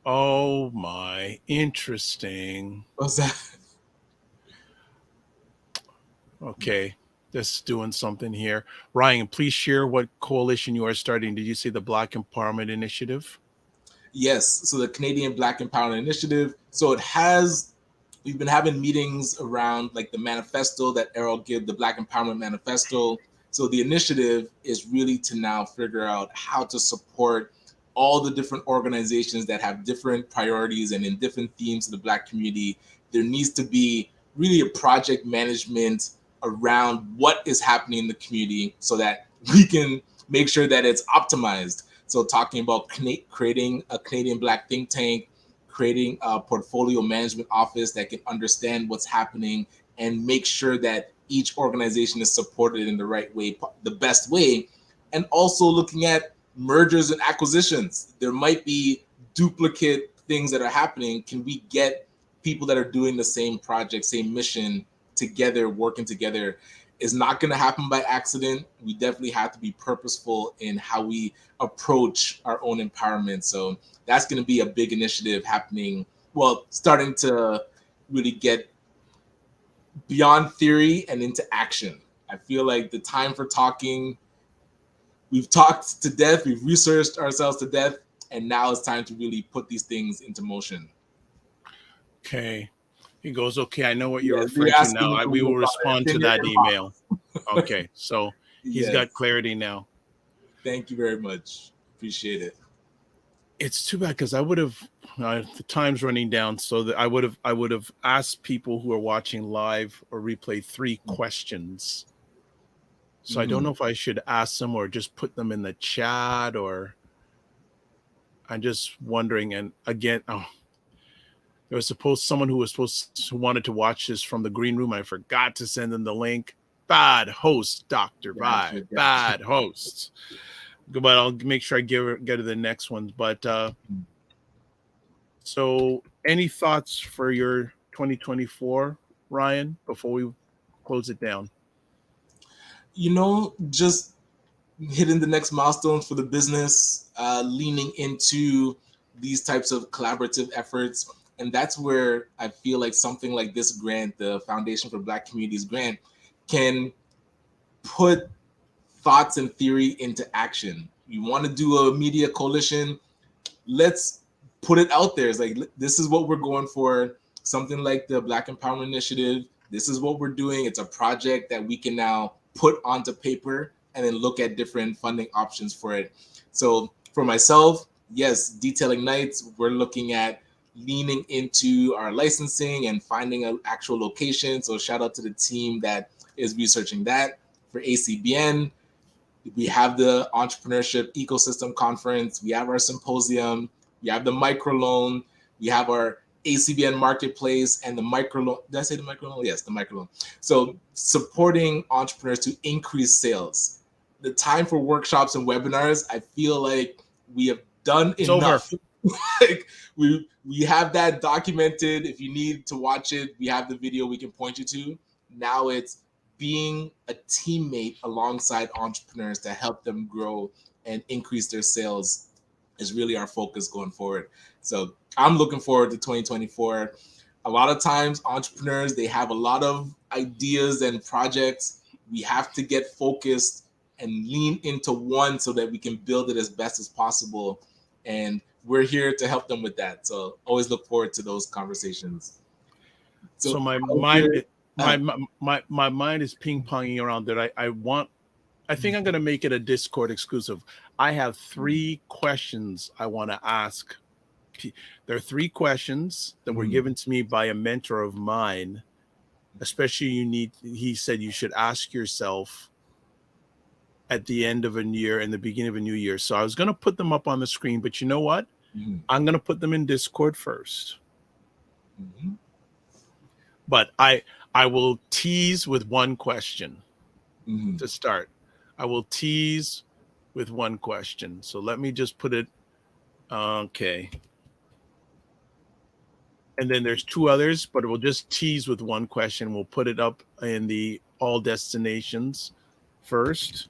Oh my, interesting. What's that? Okay, just doing something here. Ryan, please share what coalition you are starting. Did you say the Black Empowerment Initiative? Yes, so the Canadian Black Empowerment Initiative. So we've been having meetings around like the manifesto that Errol gave, the Black Empowerment Manifesto. So the initiative is really to now figure out how to support all the different organizations that have different priorities and in different themes of the Black community. There needs to be really a project management around what is happening in the community so that we can make sure that it's optimized. So talking about creating a Canadian Black think tank, creating a portfolio management office that can understand what's happening and make sure that each organization is supported in the right way, the best way, and also looking at mergers and acquisitions. There might be duplicate things that are happening. Can we get people that are doing the same project, same mission together, working together? Is not going to happen by accident. We definitely have to be purposeful in how we approach our own empowerment. So that's going to be a big initiative happening. Well, starting to really get beyond theory and into action. I feel like the time for talking, we've talked to death, we've researched ourselves to death, and now it's time to really put these things into motion. Okay. He goes, okay, I know what you're Yes, referring you're to now. We will respond to that email. Okay, so he's Yes. got clarity now. Thank you very much. Appreciate it. It's too bad because I would have the time's running down, so that I would have asked people who are watching live or replay 3 questions. So I don't know if I should ask them or just put them in the chat, or I'm just wondering. And again, there was someone who wanted to watch this from the green room. I forgot to send them the link. Bad host, Dr. Vibe. Bad host. But I'll make sure I get to the next ones. But so any thoughts for your 2024, Ryan, before we close it down? Just hitting the next milestones for the business, leaning into these types of collaborative efforts. And that's where I feel like something like this grant, the Foundation for Black Communities grant, can put thoughts and theory into action. You want to do a media coalition, let's put it out there. It's like, this is what we're going for. Something like the Black Empowerment Initiative, this is what we're doing. It's a project that we can now put onto paper and then look at different funding options for it. So for myself, yes, detailing nights, we're looking at leaning into our licensing and finding an actual location. So shout out to the team that is researching that. For ACBN, we have the Entrepreneurship Ecosystem Conference, we have our symposium, we have the microloan, we have our ACBN Marketplace and the microloan. Did I say the microloan? Yes, the microloan. So supporting entrepreneurs to increase sales. The time for workshops and webinars, I feel like we have done enough. Like we have that documented. If you need to watch it, we have the video we can point you to. Now it's being a teammate alongside entrepreneurs to help them grow and increase their sales is really our focus going forward. So I'm looking forward to 2024. A lot of times entrepreneurs, they have a lot of ideas and projects. We have to get focused and lean into one so that we can build it as best as possible. And we're here to help them with that. So always look forward to those conversations. So my mind is ping-ponging around that. I think I'm going to make it a Discord exclusive. I have 3 questions I want to ask. There are 3 questions that were given to me by a mentor of mine. Especially he said you should ask yourself at the end of a year and the beginning of a new year. So I was going to put them up on the screen, but you know what? I'm going to put them in Discord first. But I will tease with one question to start. I will tease with one question. So let me just put it. Okay. And then there's 2 others, but we'll just tease with one question. We'll put it up in the all destinations first.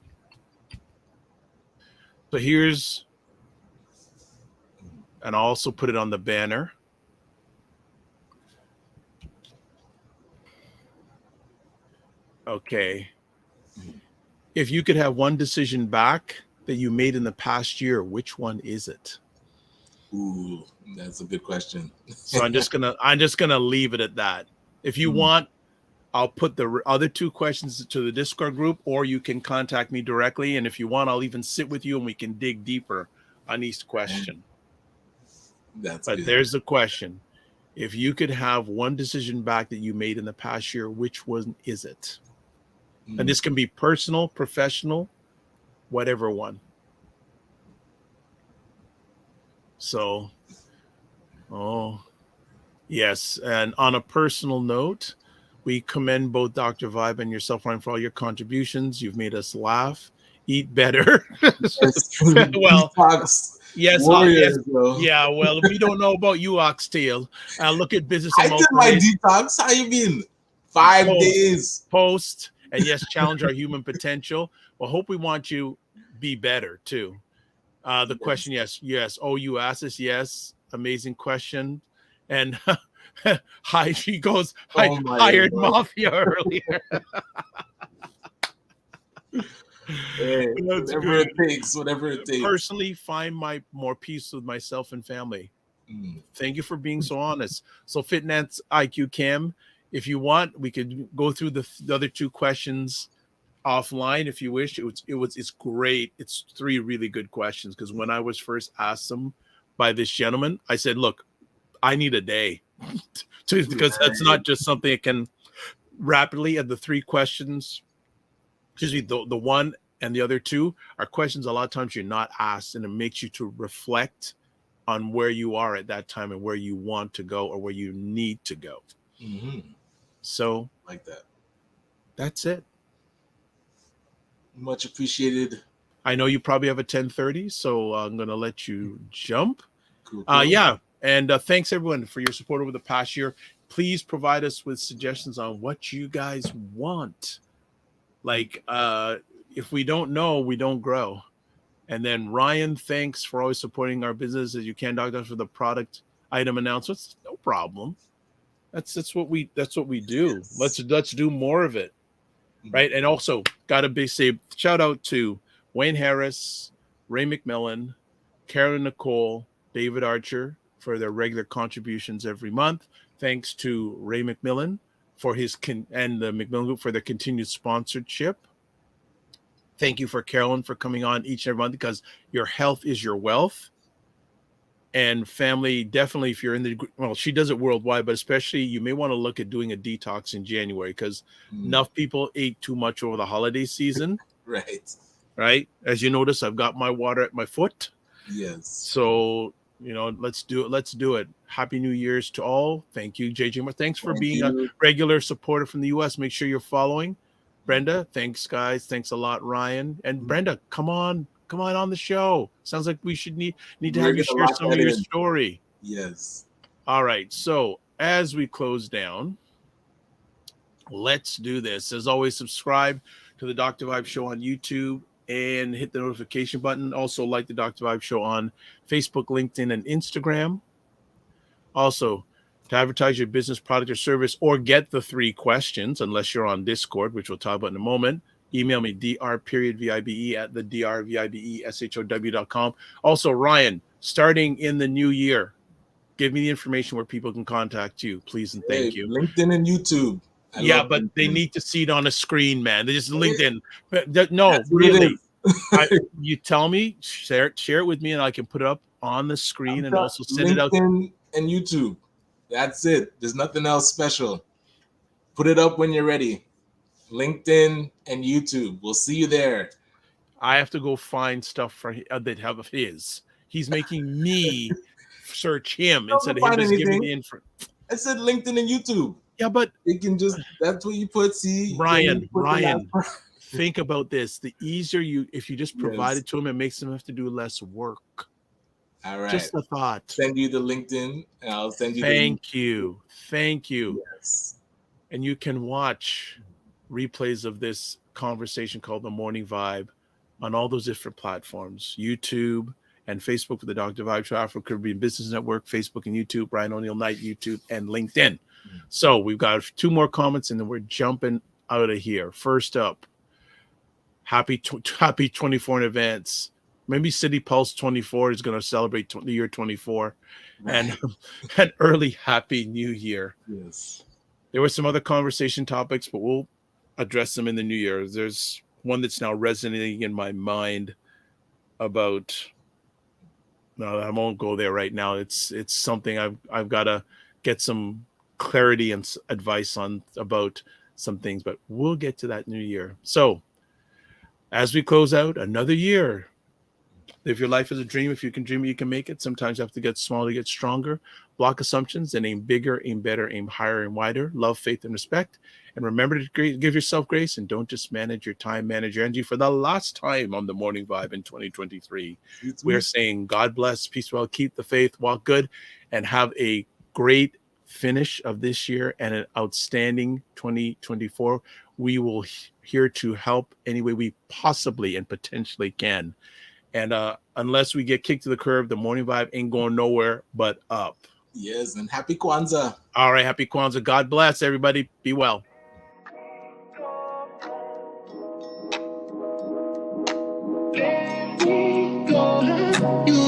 So here's, and I'll also put it on the banner. Okay. If you could have one decision back that you made in the past year, which one is it? Ooh, that's a good question. So I'm just gonna leave it at that. If you want, I'll put the other 2 questions to the Discord group, or you can contact me directly. And if you want, I'll even sit with you and we can dig deeper on each question. But good. There's the question. If you could have one decision back that you made in the past year, which one is it? And this can be personal, professional, whatever one. So, yes. And on a personal note, We commend both Dr. Vibe and yourself, Ryan, for all your contributions. You've made us laugh, eat better. Well, detox yes, warriors, yes, bro. yeah. Well, we don't know about you, Oxtail. Look at business. I did my detox. How you been? 5 days. Post, and yes, challenge our human potential. Well, hope we want you be better too. The question, yes. Oh, you asked us, yes. Amazing question. And hi, she goes, I hired Mafia earlier. Hey, whatever it takes. Personally, find more peace with myself and family. Thank you for being so honest. So Fitness IQ Cam, if you want, we could go through the other two questions offline if you wish. It's great. It's 3 really good questions, because when I was first asked them by this gentleman, I said, look, I need a day because that's not just something that can rapidly. And the 3 questions, excuse me, the one and the other 2 are questions a lot of times you're not asked, and it makes you to reflect on where you are at that time and where you want to go or where you need to go. So like that. That's it. Much appreciated. I know you probably have a 10:30, so I'm going to let you jump. Cool. Yeah. And thanks, everyone, for your support over the past year. Please provide us with suggestions on what you guys want. Like, if we don't know, we don't grow. And then Ryan, thanks for always supporting our business as you can, Doctor, for the product item announcements. No problem. That's what we do. Yes. Let's do more of it. Right. And also got to say shout out to Wayne Harris, Ray McMillan, Carolyn Nicole, David Archer for their regular contributions every month. Thanks to Ray McMillan for and the McMillan Group for their continued sponsorship. Thank you for Carolyn for coming on each and every month, because your health is your wealth. And family, definitely, if you're she does it worldwide, but especially you may want to look at doing a detox in January, because enough people ate too much over the holiday season. Right. As you notice, I've got my water at my foot. Yes. So, let's do it. Happy New Year's to all. Thank you, JJ. Thanks for being a regular supporter from the US. Make sure you're following. Brenda, thanks, guys. Thanks a lot, Ryan. And Brenda, come on the show. Sounds like we should need to have you share some of your story. Yes. All right. So as we close down, let's do this. As always, subscribe to the Dr. Vibe Show on YouTube and hit the notification button. Also, like the Dr. Vibe Show on Facebook, LinkedIn, and Instagram. Also, to advertise your business, product, or service, or get the 3 questions, unless you're on Discord, which we'll talk about in a moment, email me, dr.vibe at the drvibeshow.com. Also, Ryan, starting in the new year, give me the information where people can contact you, please, and thank you. LinkedIn and YouTube. But LinkedIn. They need to see it on a screen, man. They just LinkedIn. No, really. You tell me, share it with me, and I can put it up on the screen and also send it out. LinkedIn and YouTube. That's it. There's nothing else special. Put it up when you're ready. LinkedIn and YouTube. We'll see you there. I have to go find stuff for that have of his. He's making me search him instead of him just giving me the info. I said LinkedIn and YouTube. Yeah, but you can that's what you put. See, Ryan, think about this. The easier if you just provide it to him, it makes him have to do less work. All right. Just a thought. Send you the LinkedIn, and I'll send you. Thank you. Yes. And you can watch replays of this conversation called The Morning Vibe on all those different platforms, YouTube and Facebook for the Dr. Vibe Show, Afro-Caribbean Business Network, Facebook and YouTube, Brian ONeil Knight, YouTube, and LinkedIn. So we've got 2 more comments, and then we're jumping out of here. First up, happy 24 in advance. Maybe City Pulse 24 is going to celebrate the year 24, and an early happy new year. Yes. There were some other conversation topics, but we'll address them in the new year. There's one that's now resonating in my mind about. No, I won't go there right now. It's something I've got to get some clarity and advice on about some things, but we'll get to that new year. So as we close out another year, If your life is a dream, if you can dream it, you can make it. Sometimes you have to get smaller to get stronger. Block assumptions and aim bigger, aim better, aim higher and wider. Love, faith, and respect. And remember to give yourself grace and don't just manage your time, manage your energy. For the last time on the Morning Vibe in 2023, we're saying God bless, peace, well, keep the faith, walk good, and have a great finish of this year and an outstanding 2024. We will here to help any way we possibly and potentially can. And unless we get kicked to the curb, the Morning Vibe ain't going nowhere but up. Yes, and happy Kwanzaa. All right, happy Kwanzaa. God bless everybody. Be well. You